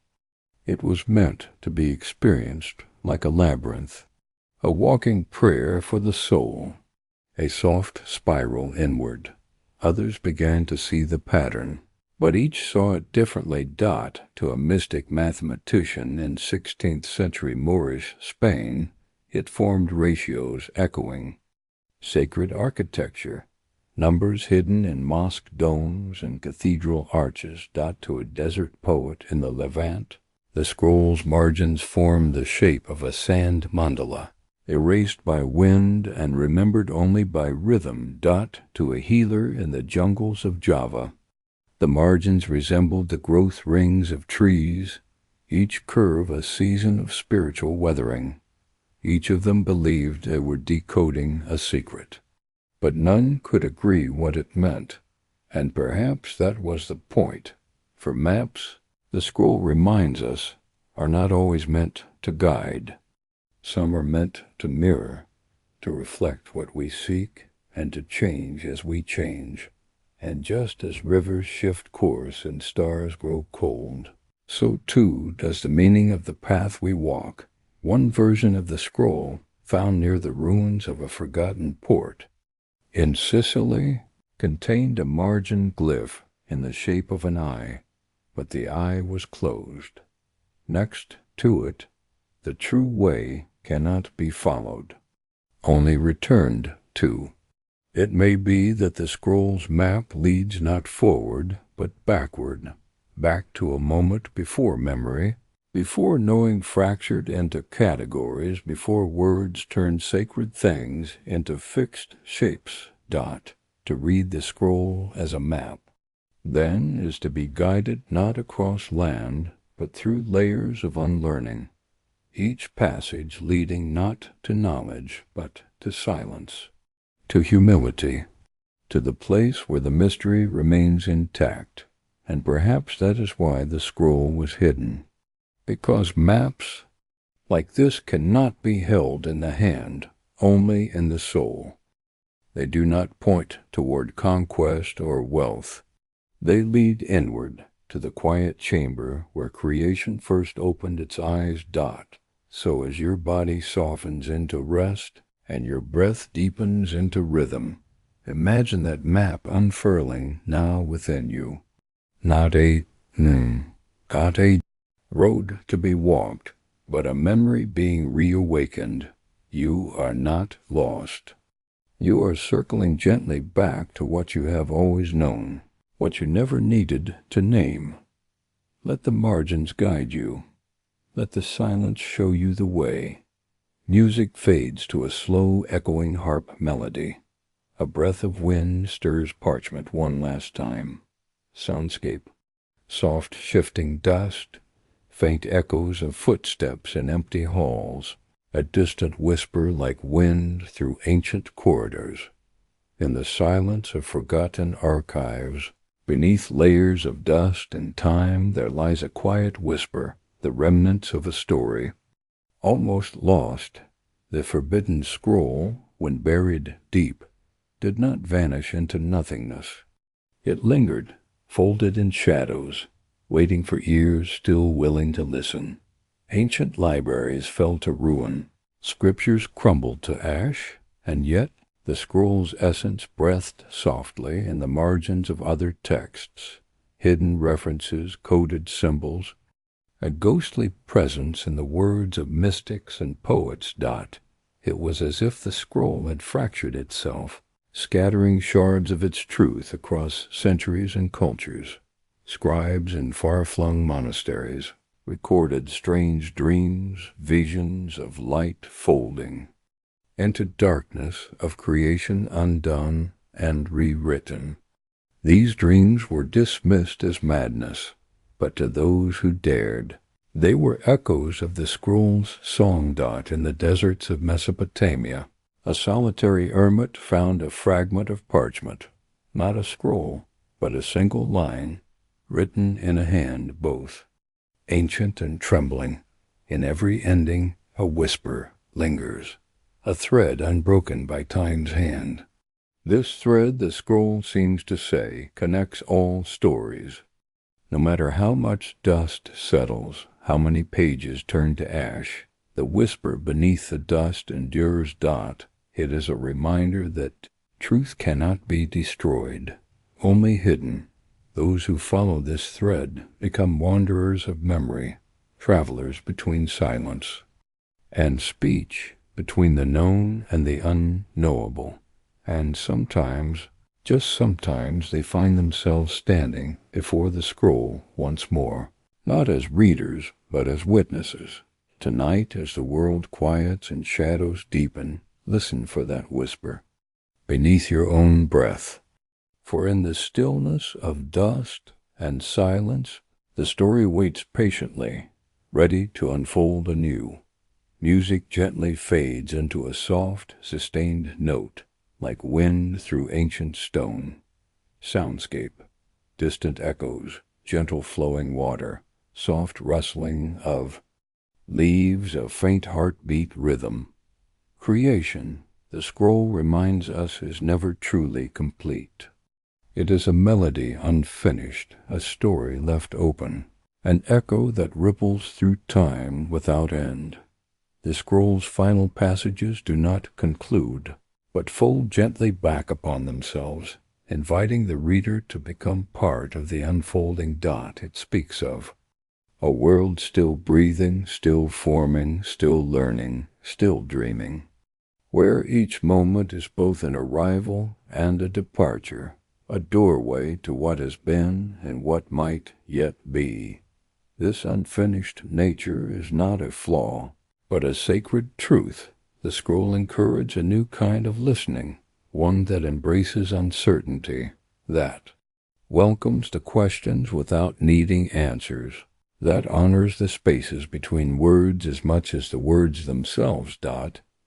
It was meant to be experienced like a labyrinth, a walking prayer for the soul, a soft spiral inward. Others began to see the pattern, but each saw it differently. To a mystic mathematician in 16th century Moorish Spain, it formed ratios echoing sacred architecture, numbers hidden in mosque domes and cathedral arches. To a desert poet in the Levant, the scroll's margins formed the shape of a sand mandala, erased by wind and remembered only by rhythm. To a healer in the jungles of Java, the margins resembled the growth rings of trees, each curve a season of spiritual weathering. Each of them believed they were decoding a secret, but none could agree what it meant, and perhaps that was the point. For maps, the scroll reminds us, are not always meant to guide. Some are meant to mirror, to reflect what we seek, and to change as we change. And just as rivers shift course and stars grow cold, so too does the meaning of the path we walk. One version of the scroll, found near the ruins of a forgotten port in Sicily, contained a margin glyph in the shape of an eye, but the eye was closed. Next to it, the true way cannot be followed, only returned to. It may be that the scroll's map leads not forward, but backward, back to a moment before memory, before knowing fractured into categories, before words turned sacred things into fixed shapes. To read the scroll as a map, then, is to be guided not across land, but through layers of unlearning, each passage leading not to knowledge, but to silence, to humility, to the place where the mystery remains intact. And perhaps that is why the scroll was hidden, because maps like this cannot be held in the hand, only in the soul. They do not point toward conquest or wealth. They lead inward to the quiet chamber where creation first opened its eyes. So as your body softens into rest and your breath deepens into rhythm, imagine that map unfurling now within you. Not a road to be walked, but a memory being reawakened. You are not lost. You are circling gently back to what you have always known, what you never needed to name. Let the margins guide you. Let the silence show you the way. Music fades to a slow echoing harp melody. A breath of wind stirs parchment one last time. Soundscape, soft shifting dust, faint echoes of footsteps in empty halls, a distant whisper like wind through ancient corridors. In the silence of forgotten archives, beneath layers of dust and time, there lies a quiet whisper, the remnants of a story. Almost lost, the forbidden scroll, when buried deep, did not vanish into nothingness. It lingered, folded in shadows, waiting for ears still willing to listen. Ancient libraries fell to ruin, scriptures crumbled to ash, and yet the scroll's essence breathed softly in the margins of other texts, hidden references, coded symbols, a ghostly presence in the words of mystics and poets. It was as if the scroll had fractured itself, scattering shards of its truth across centuries and cultures. Scribes in far-flung monasteries recorded strange dreams, visions of light folding. into darkness of creation undone and rewritten. These dreams were dismissed as madness, but to those who dared, they were echoes of the scroll's song. In the deserts of Mesopotamia, a solitary hermit found a fragment of parchment, not a scroll, but a single line, written in a hand both ancient and trembling. In every ending a whisper lingers, a thread unbroken by time's hand. This thread, the scroll seems to say, connects all stories. No matter how much dust settles, how many pages turn to ash, the whisper beneath the dust endures. It is a reminder that truth cannot be destroyed, only hidden. Those who follow this thread become wanderers of memory, travelers between silence and speech, between the known and the unknowable. And sometimes, just sometimes, they find themselves standing before the scroll once more, not as readers, but as witnesses. Tonight, as the world quiets and shadows deepen, listen for that whisper, beneath your own breath. For in the stillness of dust and silence, the story waits patiently, ready to unfold anew. Music gently fades into a soft, sustained note, like wind through ancient stone. Soundscape, distant echoes, gentle flowing water, soft rustling of leaves, a faint heartbeat rhythm. Creation, the scroll reminds us, is never truly complete. It is a melody unfinished, a story left open, an echo that ripples through time without end. The scroll's final passages do not conclude, but fold gently back upon themselves, inviting the reader to become part of the unfolding it speaks of. A world still breathing, still forming, still learning, still dreaming, where each moment is both an arrival and a departure, a doorway to what has been and what might yet be. This unfinished nature is not a flaw, but a sacred truth. The scroll encourages a new kind of listening, one that embraces uncertainty, that welcomes the questions without needing answers, that honors the spaces between words as much as the words themselves.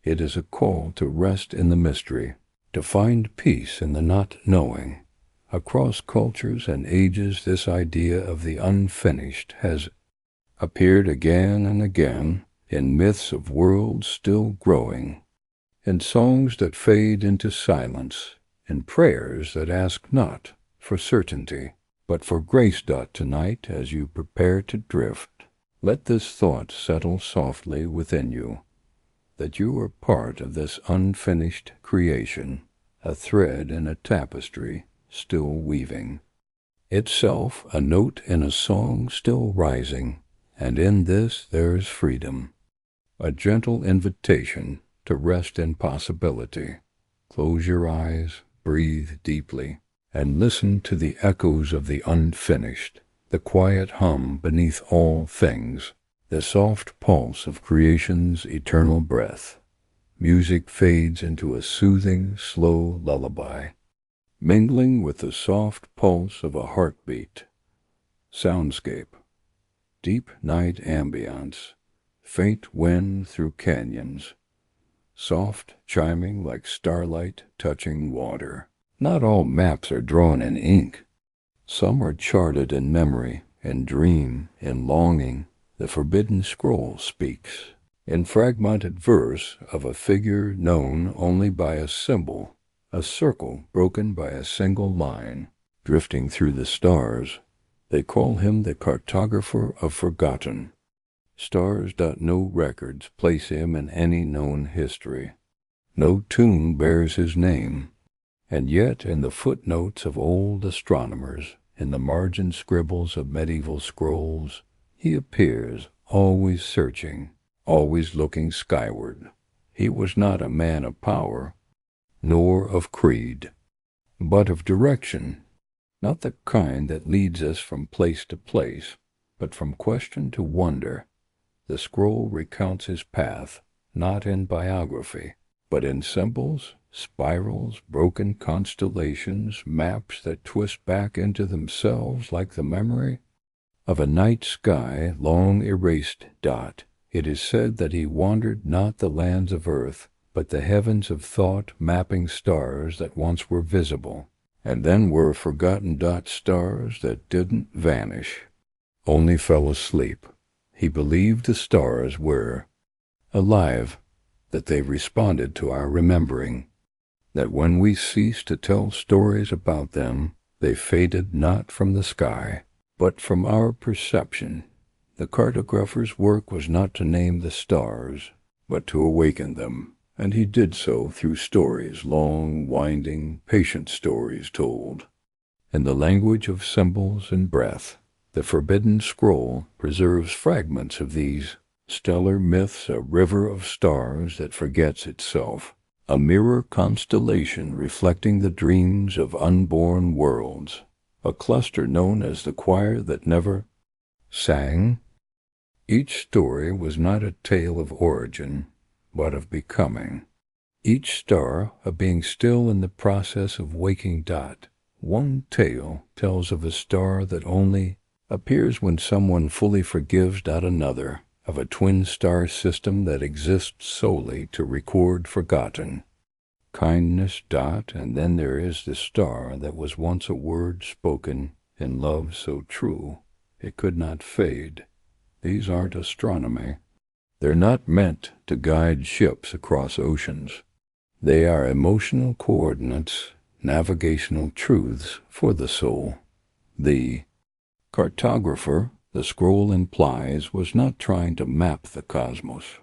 It is a call to rest in the mystery, to find peace in the not knowing. Across cultures and ages, this idea of the unfinished has appeared again and again, in myths of worlds still growing, in songs that fade into silence, in prayers that ask not for certainty, but for grace. Tonight, as you prepare to drift, let this thought settle softly within you, that you are part of this unfinished creation, a thread in a tapestry still weaving, itself a note in a song still rising, and in this there is freedom. A gentle invitation to rest in possibility. Close your eyes, breathe deeply, and listen to the echoes of the unfinished, the quiet hum beneath all things, the soft pulse of creation's eternal breath. Music fades into a soothing, slow lullaby, mingling with the soft pulse of a heartbeat. Soundscape, deep night ambience, faint wind through canyons, soft chiming like starlight touching water. Not all maps are drawn in ink. Some are charted in memory, in dream, in longing. The forbidden scroll speaks, in fragmented verse, of a figure known only by a symbol, a circle broken by a single line, drifting through the stars. They call him the cartographer of forgotten. Stars. No records place him in any known history. No tomb bears his name. And yet in the footnotes of old astronomers, in the margin scribbles of medieval scrolls, he appears, always searching, always looking skyward. He was not a man of power, nor of creed, but of direction, not the kind that leads us from place to place, but from question to wonder. The scroll recounts his path, not in biography, but in symbols, spirals, broken constellations, maps that twist back into themselves like the memory of a night sky long erased. It is said that he wandered not the lands of earth, but the heavens of thought, mapping stars that once were visible, and then were forgotten. Stars that didn't vanish, only fell asleep. He believed the stars were alive, that they responded to our remembering, that when we ceased to tell stories about them, they faded not from the sky, but from our perception. The cartographer's work was not to name the stars, but to awaken them, and he did so through stories, long, winding, patient stories told in the language of symbols and breath. The forbidden scroll preserves fragments of these stellar myths, a river of stars that forgets itself, a mirror constellation reflecting the dreams of unborn worlds, a cluster known as the choir that never sang. Each story was not a tale of origin, but of becoming. Each star a being still in the process of waking. One tale tells of a star that only appears when someone fully forgives. Another of a twin star system that exists solely to record forgotten kindness. And then there is the star that was once a word spoken in love so true it could not fade. These aren't astronomy. They're not meant to guide ships across oceans. They are emotional coordinates, navigational truths for the soul. The cartographer, the scroll implies, was not trying to map the cosmos.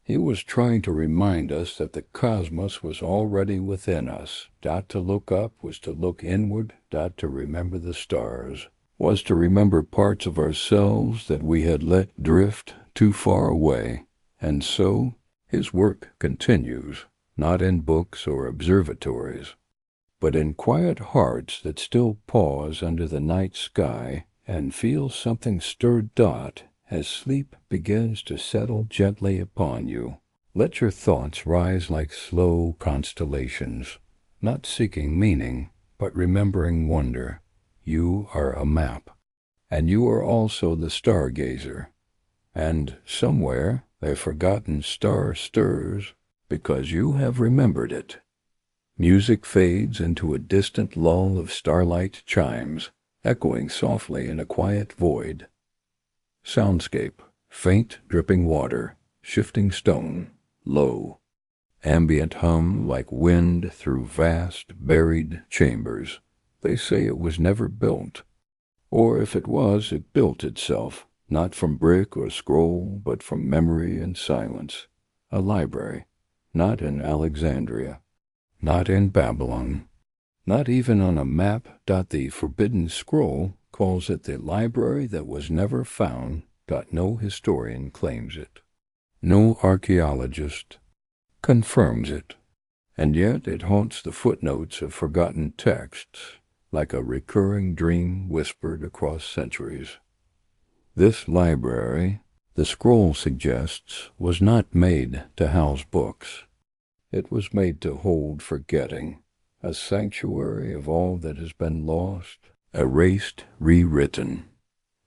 He was trying to remind us that the cosmos was already within us. To look up was to look inward. To remember the stars was to remember parts of ourselves that we had let drift too far away. And so his work continues, not in books or observatories, but in quiet hearts that still pause under the night sky and feel something stirred. As sleep begins to settle gently upon you, let your thoughts rise like slow constellations, not seeking meaning, but remembering wonder. You are a map, and you are also the stargazer, and somewhere a forgotten star stirs because you have remembered it. Music fades into a distant lull of starlight chimes, echoing softly in a quiet void. Soundscape, faint dripping water, shifting stone, low, ambient hum like wind through vast, buried chambers. They say it was never built, or if it was, it built itself, not from brick or scroll, but from memory and silence. A library, not in Alexandria, not in Babylon, not even on a map. The forbidden scroll calls it the library that was never found. No historian claims it. No archaeologist confirms it. And yet it haunts the footnotes of forgotten texts, like a recurring dream whispered across centuries. This library, the scroll suggests, was not made to house books. It was made to hold forgetting, a sanctuary of all that has been lost, erased, rewritten.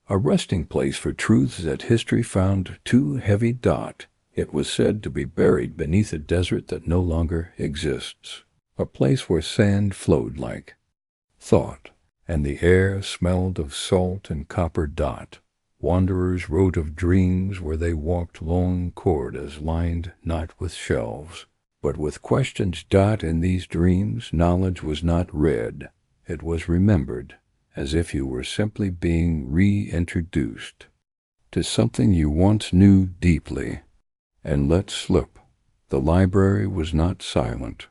A resting place for truths that history found too heavy. It was said to be buried beneath a desert that no longer exists, a place where sand flowed like thought, and the air smelled of salt and copper. Wanderers wrote of dreams where they walked long corridors lined not with shelves, but with questions. In these dreams, knowledge was not read, it was remembered, as if you were simply being reintroduced to something you once knew deeply and let slip. The library was not silent.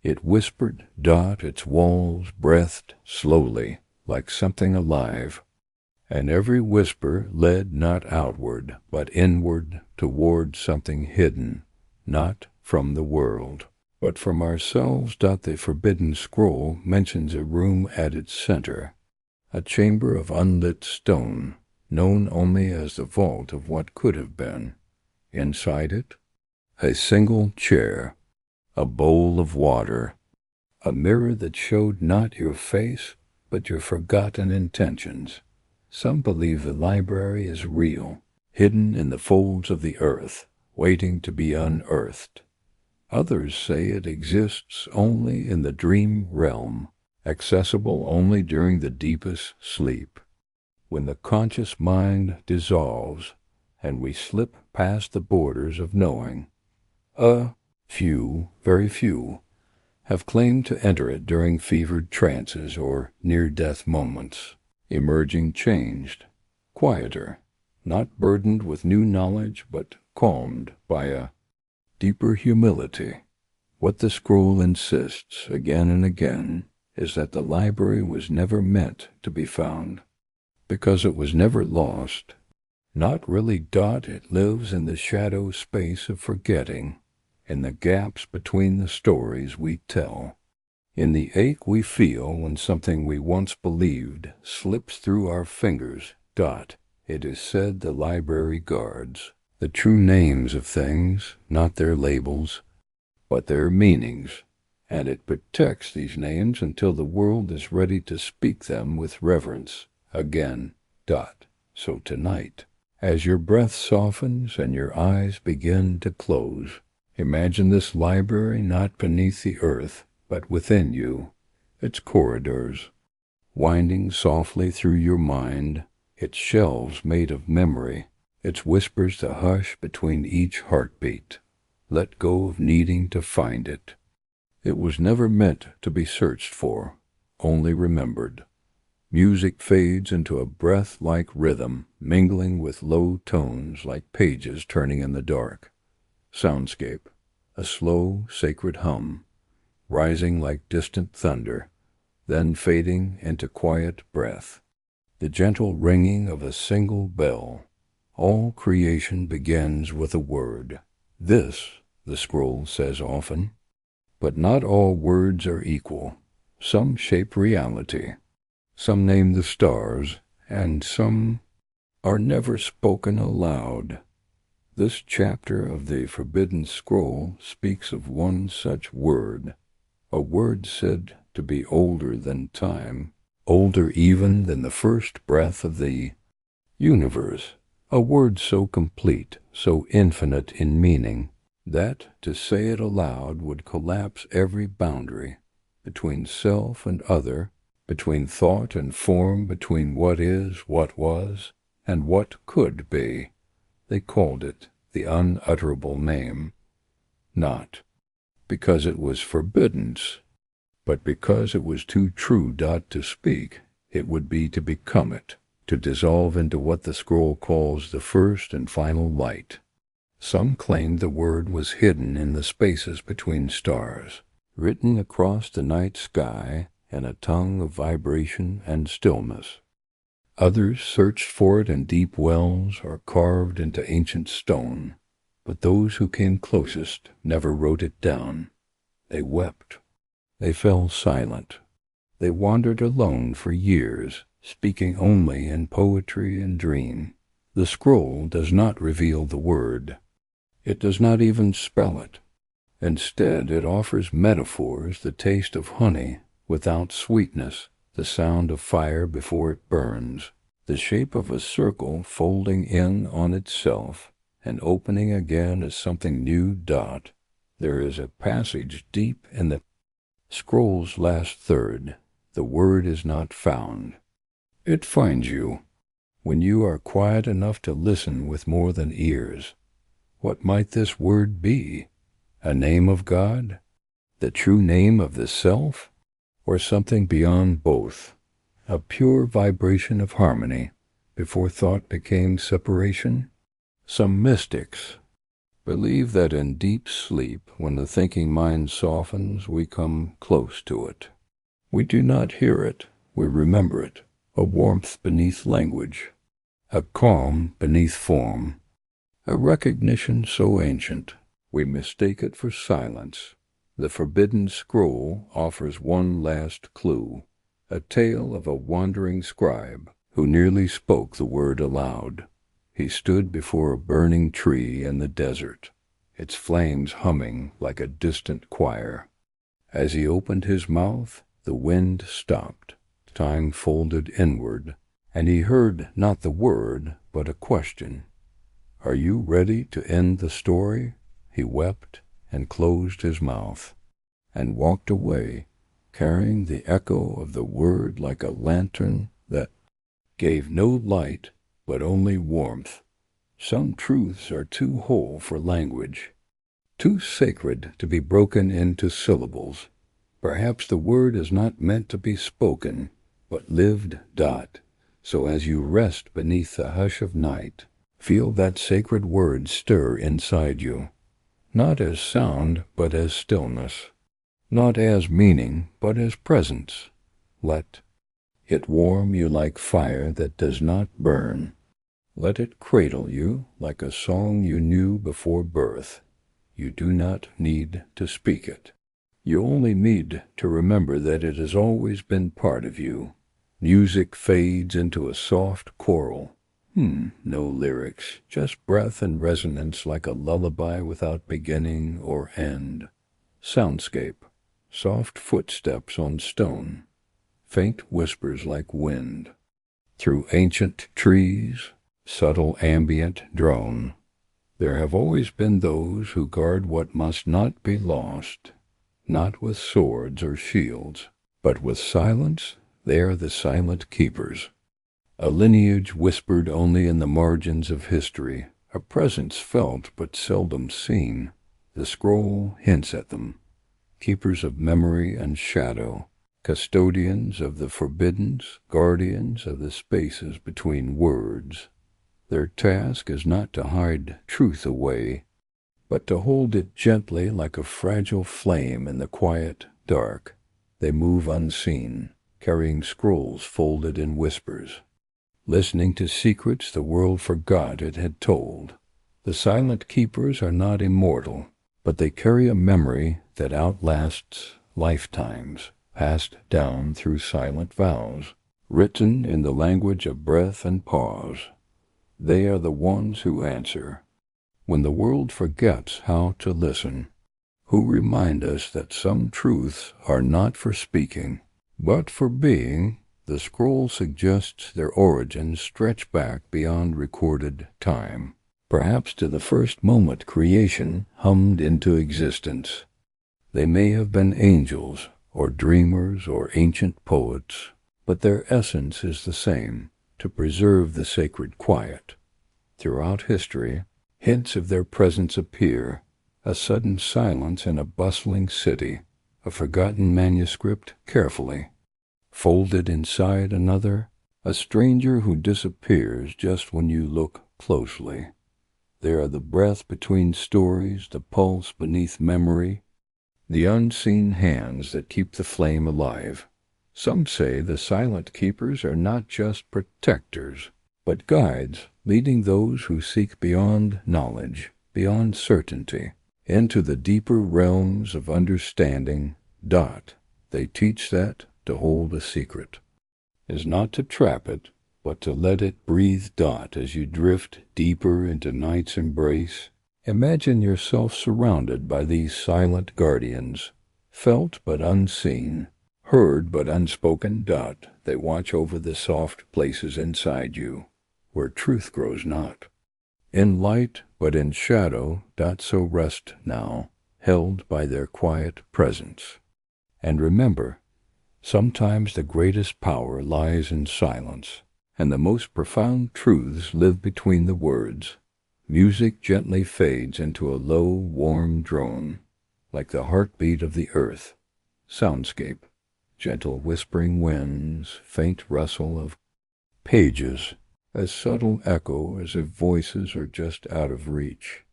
It whispered. Its walls breathed slowly, like something alive, and every whisper led not outward, but inward toward something hidden, not from the world, but from ourselves. The forbidden scroll mentions a room at its center, a chamber of unlit stone, known only as the vault of what could have been. Inside it, a single chair, a bowl of water, a mirror that showed not your face, but your forgotten intentions. Some believe the library is real, hidden in the folds of the earth, waiting to be unearthed. Others say it exists only in the dream realm, accessible only during the deepest sleep, when the conscious mind dissolves and we slip past the borders of knowing. A few, very few, have claimed to enter it during fevered trances or near-death moments, emerging changed, quieter, not burdened with new knowledge, but calmed by a deeper humility. What the scroll insists again and again is that the library was never meant to be found, because it was never lost. Not really. It lives in the shadow space of forgetting, in the gaps between the stories we tell, in the ache we feel when something we once believed slips through our fingers. It is said the library guards the true names of things, not their labels, but their meanings, and it protects these names until the world is ready to speak them with reverence again. So tonight, as your breath softens and your eyes begin to close, imagine this library not beneath the earth, but within you, its corridors, winding softly through your mind, its shelves made of memory, its whispers to hush between each heartbeat. Let go of needing to find it. It was never meant to be searched for, only remembered. Music fades into a breath-like rhythm, mingling with low tones like pages turning in the dark. Soundscape, a slow, sacred hum, rising like distant thunder, then fading into quiet breath. The gentle ringing of a single bell. All creation begins with a word. This, the scroll says often. But not all words are equal. Some shape reality. Some name the stars, and some are never spoken aloud. This chapter of the Forbidden Scroll speaks of one such word, a word said to be older than time, older even than the first breath of the universe, a word so complete, so infinite in meaning, that to say it aloud would collapse every boundary between self and other, between thought and form, between what is, what was, and what could be. They called it the unutterable name, not because it was forbidden, but because it was too true to speak. It would be to become it, to dissolve into what the scroll calls the first and final light. Some claimed the word was hidden in the spaces between stars, written across the night sky in a tongue of vibration and stillness. Others searched for it in deep wells or carved into ancient stone, but those who came closest never wrote it down. They wept. They fell silent. They wandered alone for years, speaking only in poetry and dream. The scroll does not reveal the word. It does not even spell it. Instead, it offers metaphors, the taste of honey without sweetness, the sound of fire before it burns, the shape of a circle folding in on itself and opening again as something new. There is a passage deep in the scroll's last third. The word is not found. It finds you when you are quiet enough to listen with more than ears. What might this word be? A name of God? The true name of the self? Or something beyond both? A pure vibration of harmony before thought became separation? Some mystics believe that in deep sleep, when the thinking mind softens, we come close to it. We do not hear it, we remember it, a warmth beneath language, a calm beneath form, a recognition so ancient we mistake it for silence. The Forbidden Scroll offers one last clue, a tale of a wandering scribe who nearly spoke the word aloud. He stood before a burning tree in the desert. its flames humming like a distant choir. As he opened his mouth, the wind stopped, time folded inward, and he heard not the word, but a question. "Are you ready to end the story?" He wept and closed his mouth, and walked away, carrying the echo of the word like a lantern that gave no light, but only warmth. Some truths are too whole for language, too sacred to be broken into syllables. Perhaps the word is not meant to be spoken, but lived. So as you rest beneath the hush of night, feel that sacred word stir inside you, not as sound, but as stillness, not as meaning, but as presence. Let it warm you like fire that does not burn. Let it cradle you like a song you knew before birth. You do not need to speak it. You only need to remember that it has always been part of you. Music fades into a soft choral. No lyrics, just breath and resonance like a lullaby without beginning or end. Soundscape, soft footsteps on stone, faint whispers like wind. Through ancient trees, subtle ambient drone. There have always been those who guard what must not be lost, not with swords or shields, but with silence. They are the silent keepers. A lineage whispered only in the margins of history, a presence felt but seldom seen. The scroll hints at them. Keepers of memory and shadow, custodians of the forbiddens, guardians of the spaces between words. Their task is not to hide truth away, but to hold it gently like a fragile flame in the quiet dark. They move unseen, carrying scrolls folded in whispers, listening to secrets the world forgot it had told. The silent keepers are not immortal, but they carry a memory that outlasts lifetimes, passed down through silent vows, written in the language of breath and pause. They are the ones who answer when the world forgets how to listen, who remind us that some truths are not for speaking, but for being. The scroll suggests their origins stretch back beyond recorded time, perhaps to the first moment creation hummed into existence. They may have been angels, or dreamers, or ancient poets, but their essence is the same, to preserve the sacred quiet. Throughout history, hints of their presence appear, a sudden silence in a bustling city, a forgotten manuscript carefully folded inside another, a stranger who disappears just when you look closely. They are the breath between stories, the pulse beneath memory, the unseen hands that keep the flame alive. Some say the silent keepers are not just protectors, but guides, leading those who seek beyond knowledge, beyond certainty, into the deeper realms of understanding. They teach that to hold a secret is not to trap it, but to let it breathe. As you drift deeper into night's embrace, imagine yourself surrounded by these silent guardians, felt but unseen, heard but unspoken. They watch over the soft places inside you, where truth grows not. In light but in shadow. So rest now, held by their quiet presence. And remember, sometimes the greatest power lies in silence, and the most profound truths live between the words. Music gently fades into a low, warm drone, like the heartbeat of the earth. Soundscape, gentle whispering winds, faint rustle of pages, as subtle echo as if voices are just out of reach.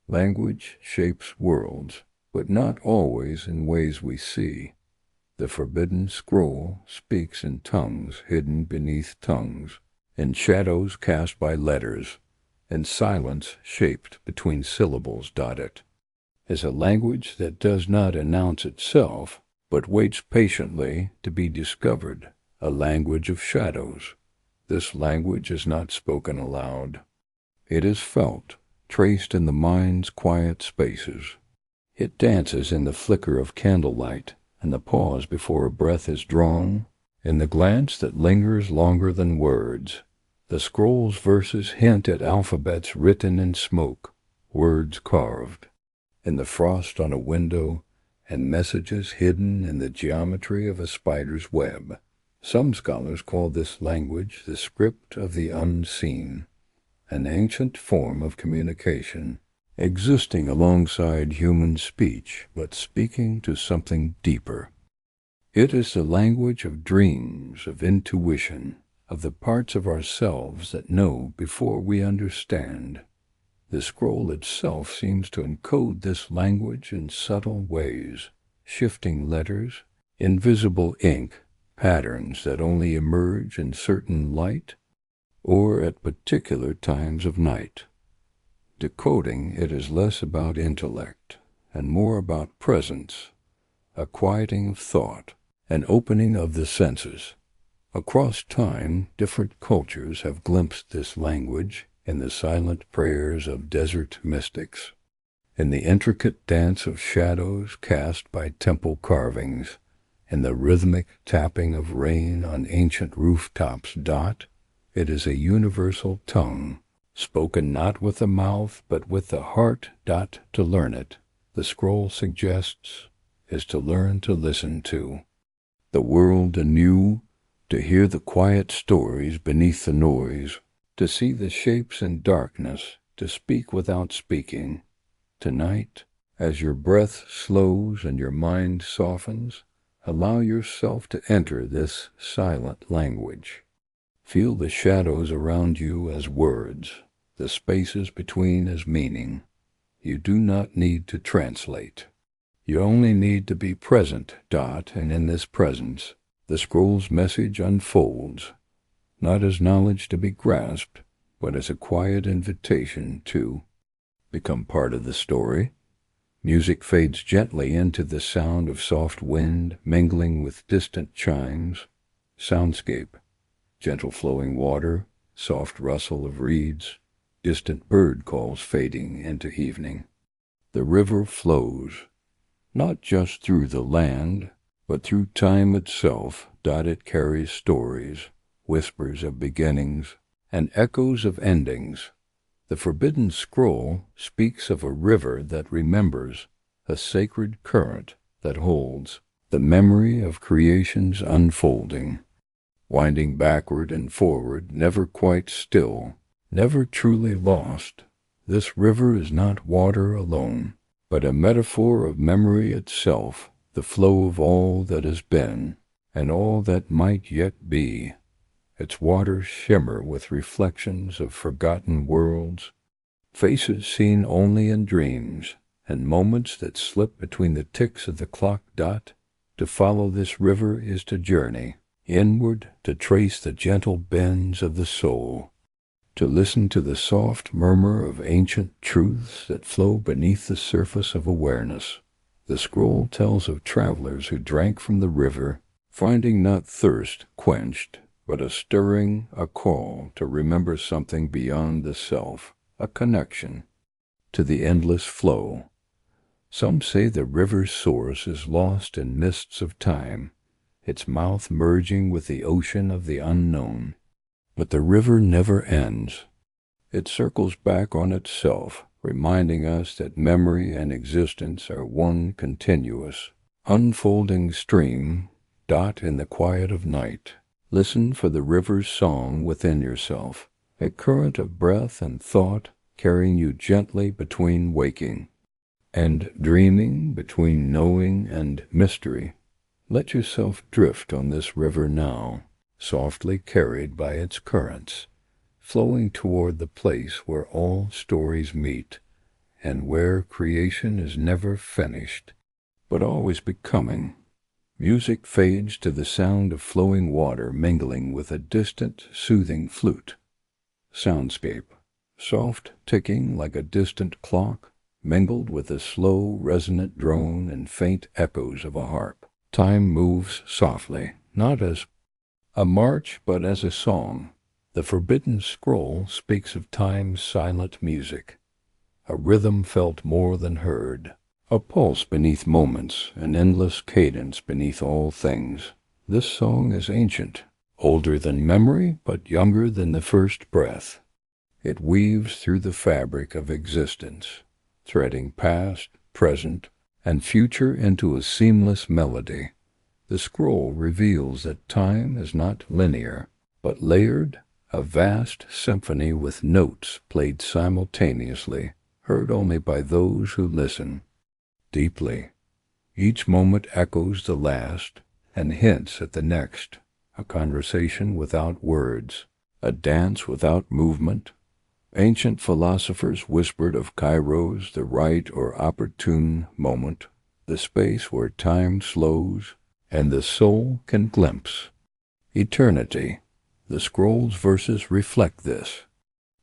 Language shapes worlds, but not always in ways we see. The forbidden scroll speaks in tongues hidden beneath tongues, in shadows cast by letters, in silence shaped between syllables. It is a language that does not announce itself, but waits patiently to be discovered, a language of shadows. This language is not spoken aloud. It is felt, traced in the mind's quiet spaces. It dances in the flicker of candlelight and the pause before a breath is drawn, in the glance that lingers longer than words. The scroll's verses hint at alphabets written in smoke, words carved in the frost on a window, and messages hidden in the geometry of a spider's web. Some scholars call this language the script of the unseen, an ancient form of communication, existing alongside human speech, but speaking to something deeper. It is the language of dreams, of intuition, of the parts of ourselves that know before we understand. The scroll itself seems to encode this language in subtle ways, shifting letters, invisible ink, patterns that only emerge in certain light or at particular times of night. Decoding it is less about intellect and more about presence, a quieting of thought, an opening of the senses. Across time, different cultures have glimpsed this language in the silent prayers of desert mystics, in the intricate dance of shadows cast by temple carvings, in the rhythmic tapping of rain on ancient rooftops. It is a universal tongue, spoken not with the mouth but with the heart. To learn it, the scroll suggests, is to learn to listen to the world anew, to hear the quiet stories beneath the noise, to see the shapes in darkness, to speak without speaking. Tonight, as your breath slows and your mind softens, allow yourself to enter this silent language. Feel the shadows around you as words, the spaces between as meaning. You do not need to translate. You only need to be present. And in this presence, the scroll's message unfolds, not as knowledge to be grasped, but as a quiet invitation to become part of the story. Music fades gently into the sound of soft wind mingling with distant chimes. Soundscape, gentle flowing water, soft rustle of reeds, distant bird calls fading into evening. The river flows, not just through the land, but through time itself. It carries stories, whispers of beginnings, and echoes of endings. The forbidden scroll speaks of a river that remembers, a sacred current that holds the memory of creation's unfolding, winding backward and forward, never quite still, never truly lost. This river is not water alone, but a metaphor of memory itself, the flow of all that has been, and all that might yet be. Its waters shimmer with reflections of forgotten worlds, faces seen only in dreams, and moments that slip between the ticks of the clock. To follow this river is to journey inward, to trace the gentle bends of the soul, to listen to the soft murmur of ancient truths that flow beneath the surface of awareness. The scroll tells of travelers who drank from the river, finding not thirst quenched, but a stirring, a call to remember something beyond the self, a connection to the endless flow. Some say the river's source is lost in mists of time, its mouth merging with the ocean of the unknown. But the river never ends. It circles back on itself, reminding us that memory and existence are one continuous, unfolding stream. In the quiet of night, listen for the river's song within yourself, a current of breath and thought carrying you gently between waking and dreaming, between knowing and mystery. Let yourself drift on this river now, softly carried by its currents, flowing toward the place where all stories meet, and where creation is never finished, but always becoming. Music fades to the sound of flowing water mingling with a distant, soothing flute. Soundscape, soft ticking like a distant clock, mingled with the slow, resonant drone and faint echoes of a harp. Time moves softly, not as a march, but as a song. The forbidden scroll speaks of time's silent music, a rhythm felt more than heard, a pulse beneath moments, an endless cadence beneath all things. This song is ancient, older than memory, but younger than the first breath. It weaves through the fabric of existence, threading past, present, and future into a seamless melody. The scroll reveals that time is not linear, but layered, a vast symphony with notes played simultaneously, heard only by those who listen deeply. Each moment echoes the last and hints at the next, a conversation without words, a dance without movement. Ancient philosophers whispered of kairos, the right or opportune moment, the space where time slows and the soul can glimpse eternity. The scroll's verses reflect this,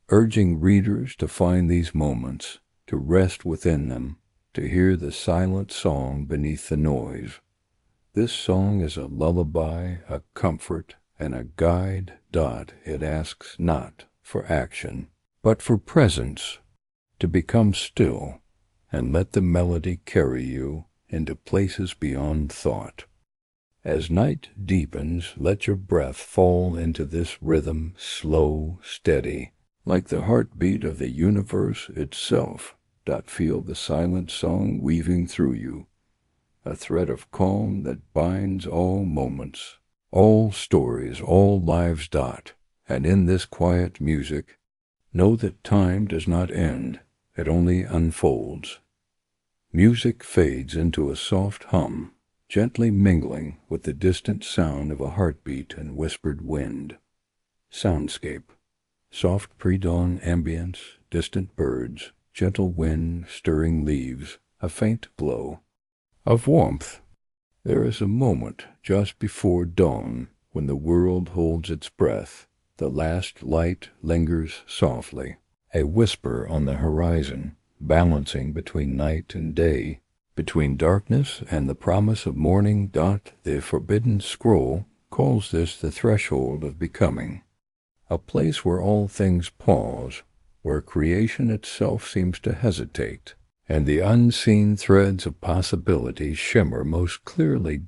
urging readers to find these moments, to rest within them, to hear the silent song beneath the noise. This song is a lullaby, a comfort, and a guide. It asks not for action, but for presence, to become still and let the melody carry you into places beyond thought. As night deepens, let your breath fall into this rhythm, slow, steady, like the heartbeat of the universe itself. Feel the silent song weaving through you, a thread of calm that binds all moments, all stories, all lives. And in this quiet music, know that time does not end, it only unfolds. Music fades into a soft hum, gently mingling with the distant sound of a heartbeat and whispered wind. Soundscape, soft pre-dawn ambience, distant birds, gentle wind stirring leaves, a faint glow of warmth. There is a moment just before dawn when the world holds its breath. The last light lingers softly, a whisper on the horizon, balancing between night and day, between darkness and the promise of morning. The forbidden scroll calls this the threshold of becoming, a place where all things pause, where creation itself seems to hesitate, and the unseen threads of possibility shimmer most clearly.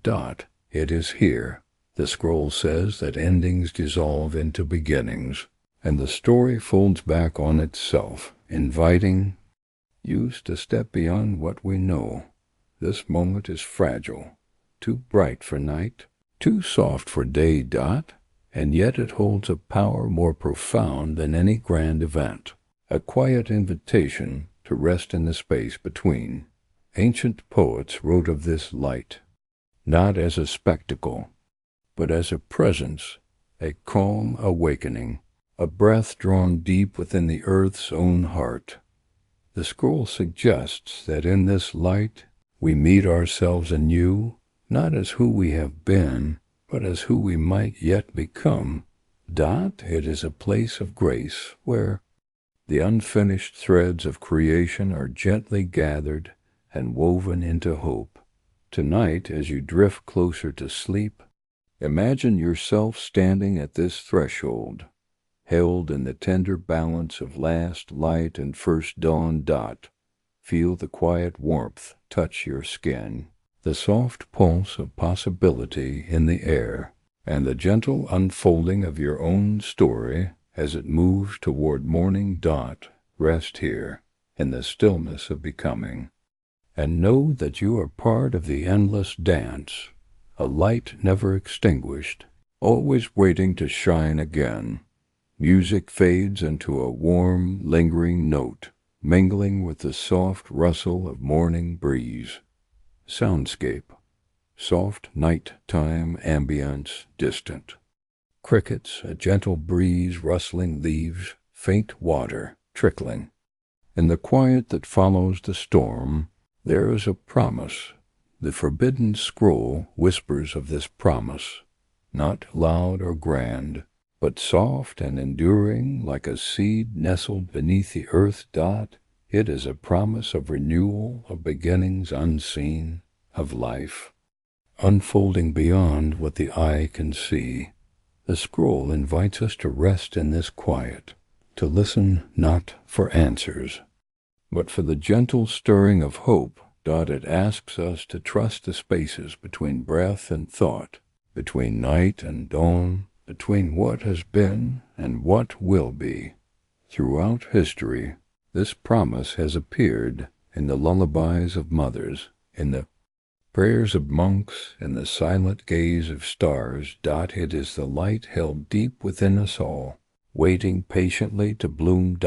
It is here, the scroll says, that endings dissolve into beginnings, and the story folds back on itself, inviting you to step beyond what we know. This moment is fragile, too bright for night, too soft for day. And yet it holds a power more profound than any grand event, a quiet invitation to rest in the space between. Ancient poets wrote of this light, not as a spectacle, but as a presence, a calm awakening, a breath drawn deep within the earth's own heart. The scroll suggests that in this light we meet ourselves anew, not as who we have been, but as who we might yet become. It is a place of grace where the unfinished threads of creation are gently gathered and woven into hope. Tonight, as you drift closer to sleep, imagine yourself standing at this threshold, held in the tender balance of last light and first dawn. Feel the quiet warmth touch your skin, the soft pulse of possibility in the air, and the gentle unfolding of your own story as it moves toward morning. Rest here, in the stillness of becoming, and know that you are part of the endless dance, a light never extinguished, always waiting to shine again. Music fades into a warm, lingering note, mingling with the soft rustle of morning breeze. Soundscape, soft night-time ambience, distant. Crickets, a gentle breeze, rustling leaves, faint water trickling. In the quiet that follows the storm, there is a promise. The forbidden scroll whispers of this promise, not loud or grand, but soft and enduring, like a seed nestled beneath the earth. It is a promise of renewal, of beginnings unseen, of life, unfolding beyond what the eye can see. The scroll invites us to rest in this quiet, to listen not for answers, But for the gentle stirring of hope, it asks us to trust the spaces between breath and thought, between night and dawn, between what has been and what will be. Throughout history, this promise has appeared in the lullabies of mothers, in the prayers of monks, in the silent gaze of stars. It is the light held deep within us all, waiting patiently to bloom.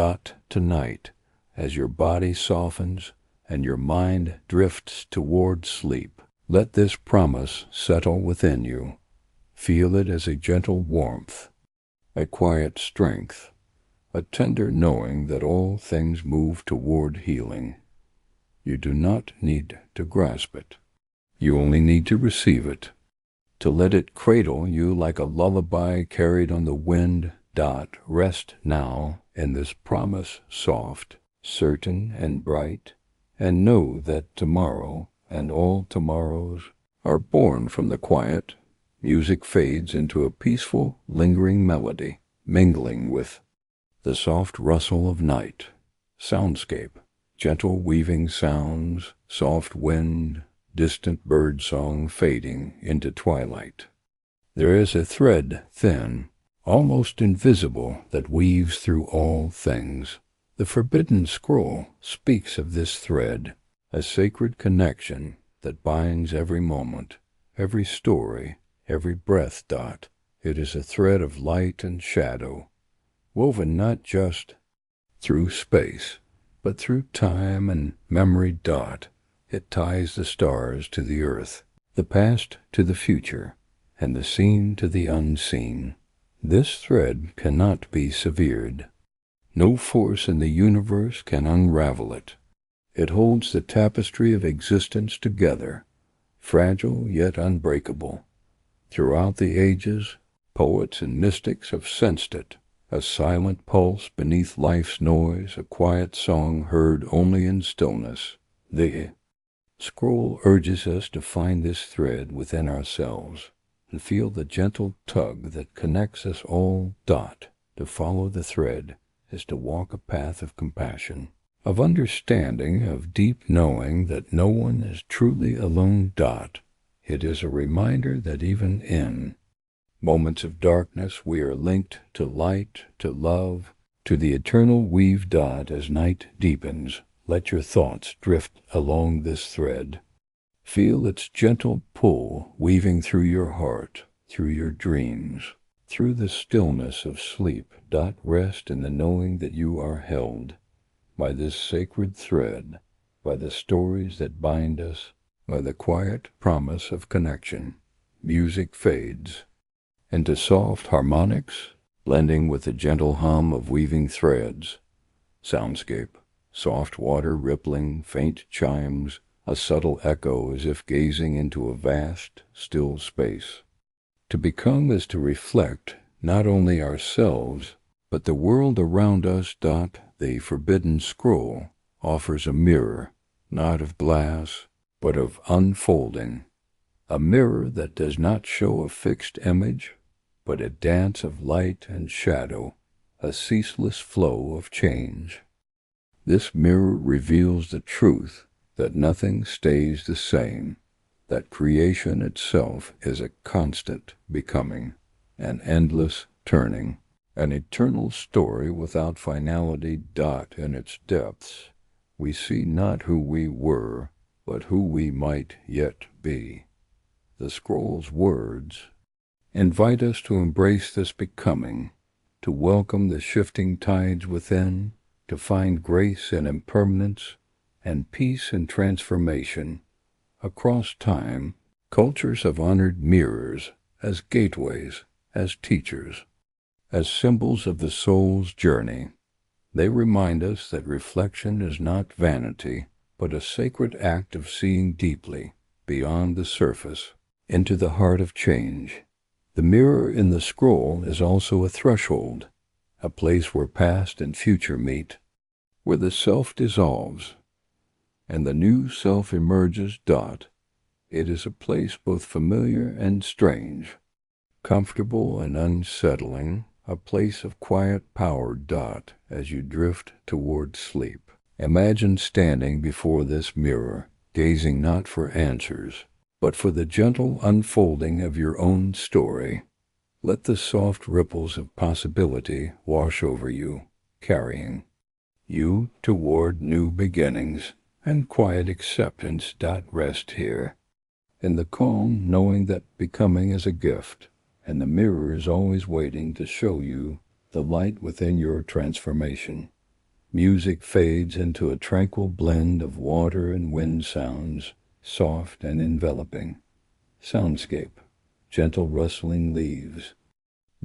Tonight, as your body softens and your mind drifts toward sleep, let this promise settle within you. Feel it as a gentle warmth, a quiet strength, a tender knowing that all things move toward healing. You do not need to grasp it. You only need to receive it, to let it cradle you like a lullaby carried on the wind. Rest now in this promise, soft, certain, and bright, and know that tomorrow and all tomorrows are born from the quiet. Music fades into a peaceful, lingering melody, mingling with the soft rustle of night. Soundscape, gentle weaving sounds, soft wind, distant bird song fading into twilight. There is a thread thin, almost invisible, that weaves through all things. The forbidden scroll speaks of this thread, a sacred connection that binds every moment, every story, every breath. It is a thread of light and shadow, woven not just through space, but through time and memory. It ties the stars to the earth, the past to the future, and the seen to the unseen. This thread cannot be severed. No force in the universe can unravel it. It holds the tapestry of existence together, fragile yet unbreakable. Throughout the ages, poets and mystics have sensed it, a silent pulse beneath life's noise, a quiet song heard only in stillness. The scroll urges us to find this thread within ourselves and feel the gentle tug that connects us all. To follow the thread is to walk a path of compassion, of understanding, of deep knowing that no one is truly alone. It is a reminder that even in moments of darkness we are linked to light, to love, to the eternal weave. As night deepens, let your thoughts drift along this thread. Feel its gentle pull weaving through your heart, through your dreams, through the stillness of sleep. Rest in the knowing that you are held by this sacred thread, by the stories that bind us, by the quiet promise of connection. Music fades into soft harmonics, blending with the gentle hum of weaving threads. Soundscape, soft water rippling, faint chimes, a subtle echo as if gazing into a vast, still space. To become is to reflect not only ourselves, but the world around us. The forbidden scroll offers a mirror, not of glass, but of unfolding, a mirror that does not show a fixed image, but a dance of light and shadow, a ceaseless flow of change. This mirror reveals the truth that nothing stays the same, that creation itself is a constant becoming, an endless turning, an eternal story without finality. In its depths, we see not who we were, but who we might yet be. The scroll's words invite us to embrace this becoming, to welcome the shifting tides within, to find grace in impermanence and peace in transformation. Across time, cultures have honored mirrors as gateways, as teachers, as symbols of the soul's journey. They remind us that reflection is not vanity, but a sacred act of seeing deeply, beyond the surface, into the heart of change. The mirror in the scroll is also a threshold, a place where past and future meet, where the self dissolves and the new self emerges. It is a place both familiar and strange, comfortable and unsettling, a place of quiet power. As you drift toward sleep, Imagine standing before this mirror, gazing not for answers, but for the gentle unfolding of your own story. Let the soft ripples of possibility wash over you, carrying you toward new beginnings and quiet acceptance. Rest here, in the calm knowing that becoming is a gift, and the mirror is always waiting to show you the light within your transformation. Music fades into a tranquil blend of water and wind sounds, soft and enveloping. Soundscape, gentle rustling leaves,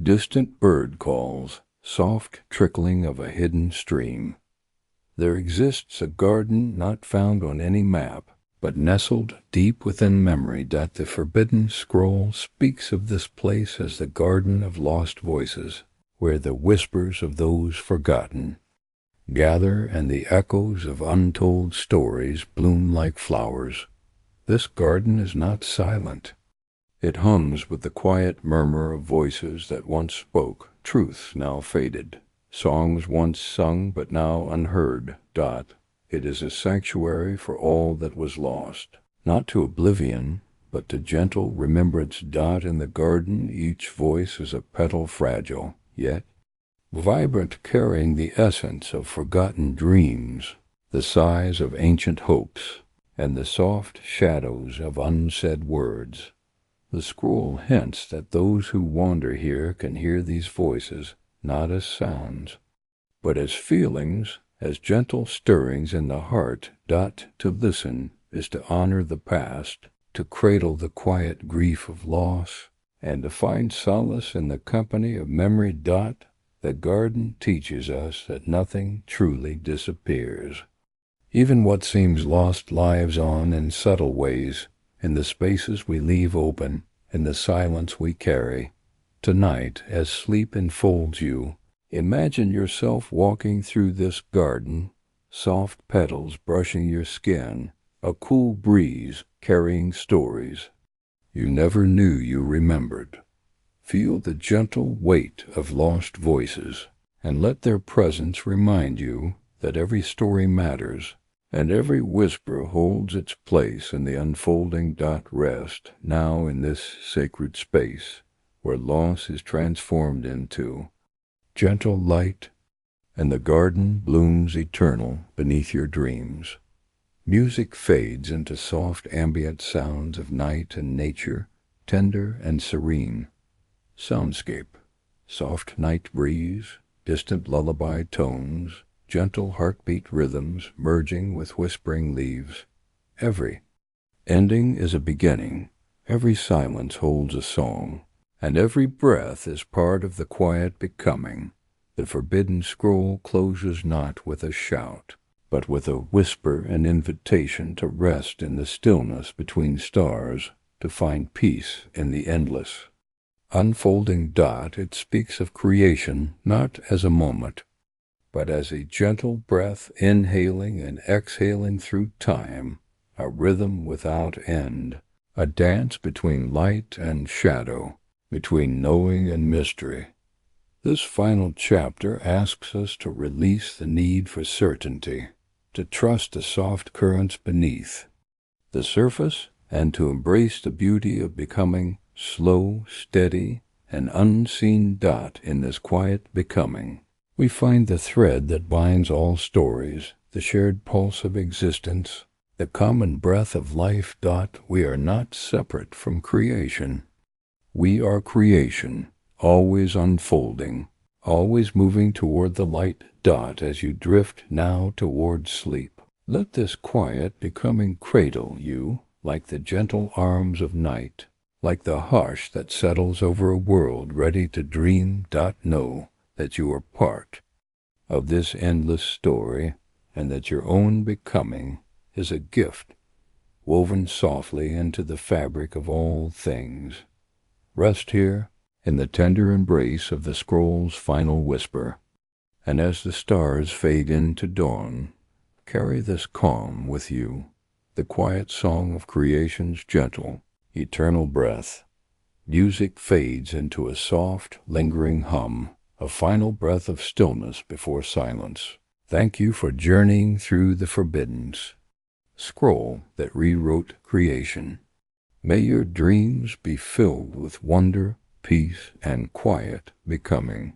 distant bird calls, soft trickling of a hidden stream. There exists a garden not found on any map, but nestled deep within memory. The forbidden scroll speaks of this place as the garden of lost voices, where the whispers of those forgotten gather and the echoes of untold stories bloom like flowers. This garden is not silent. It hums with the quiet murmur of voices that once spoke, truths now faded, songs once sung but now unheard. It is a sanctuary for all that was lost, not to oblivion, but to gentle remembrance. In the garden each voice is a petal fragile, yet vibrant, carrying the essence of forgotten dreams, the sighs of ancient hopes, and the soft shadows of unsaid words. The scroll hints that those who wander here can hear these voices not as sounds, but as feelings, as gentle stirrings in the heart. To listen is to honor the past, to cradle the quiet grief of loss, and to find solace in the company of memory. The garden teaches us that nothing truly disappears. Even what seems lost lives on in subtle ways, in the spaces we leave open, in the silence we carry. Tonight, as sleep enfolds you, imagine yourself walking through this garden, soft petals brushing your skin, a cool breeze carrying stories you never knew you remembered. Feel the gentle weight of lost voices, and let their presence remind you that every story matters, and every whisper holds its place in the unfolding. Rest now in this sacred space, where loss is transformed into gentle light, and the garden blooms eternal beneath your dreams. Music fades into soft ambient sounds of night and nature, tender and serene. Soundscape, soft night breeze, distant lullaby tones, gentle heartbeat rhythms merging with whispering leaves. Every ending is a beginning, every silence holds a song, and every breath is part of the quiet becoming. The forbidden scroll closes not with a shout, but with a whisper and invitation to rest in the stillness between stars, to find peace in the endless unfolding. It speaks of creation not as a moment, but as a gentle breath inhaling and exhaling through time, a rhythm without end, a dance between light and shadow, between knowing and mystery. This final chapter asks us to release the need for certainty, to trust the soft currents beneath the surface, and to embrace the beauty of becoming, slow, steady, and unseen. In this quiet becoming, we find the thread that binds all stories, the shared pulse of existence, the common breath of life. We are not separate from creation. We are creation, always unfolding, always moving toward the light. As you drift now toward sleep, let this quiet becoming cradle you like the gentle arms of night, like the hush that settles over a world ready to dream. Know that you are part of this endless story, and that your own becoming is a gift woven softly into the fabric of all things. Rest here in the tender embrace of the scroll's final whisper, and as the stars fade into dawn, carry this calm with you, the quiet song of creation's gentle, eternal breath. Music fades into a soft, lingering hum, a final breath of stillness before silence. Thank you for journeying through the forbiddens, scroll that rewrote creation. May your dreams be filled with wonder, peace, and quiet becoming.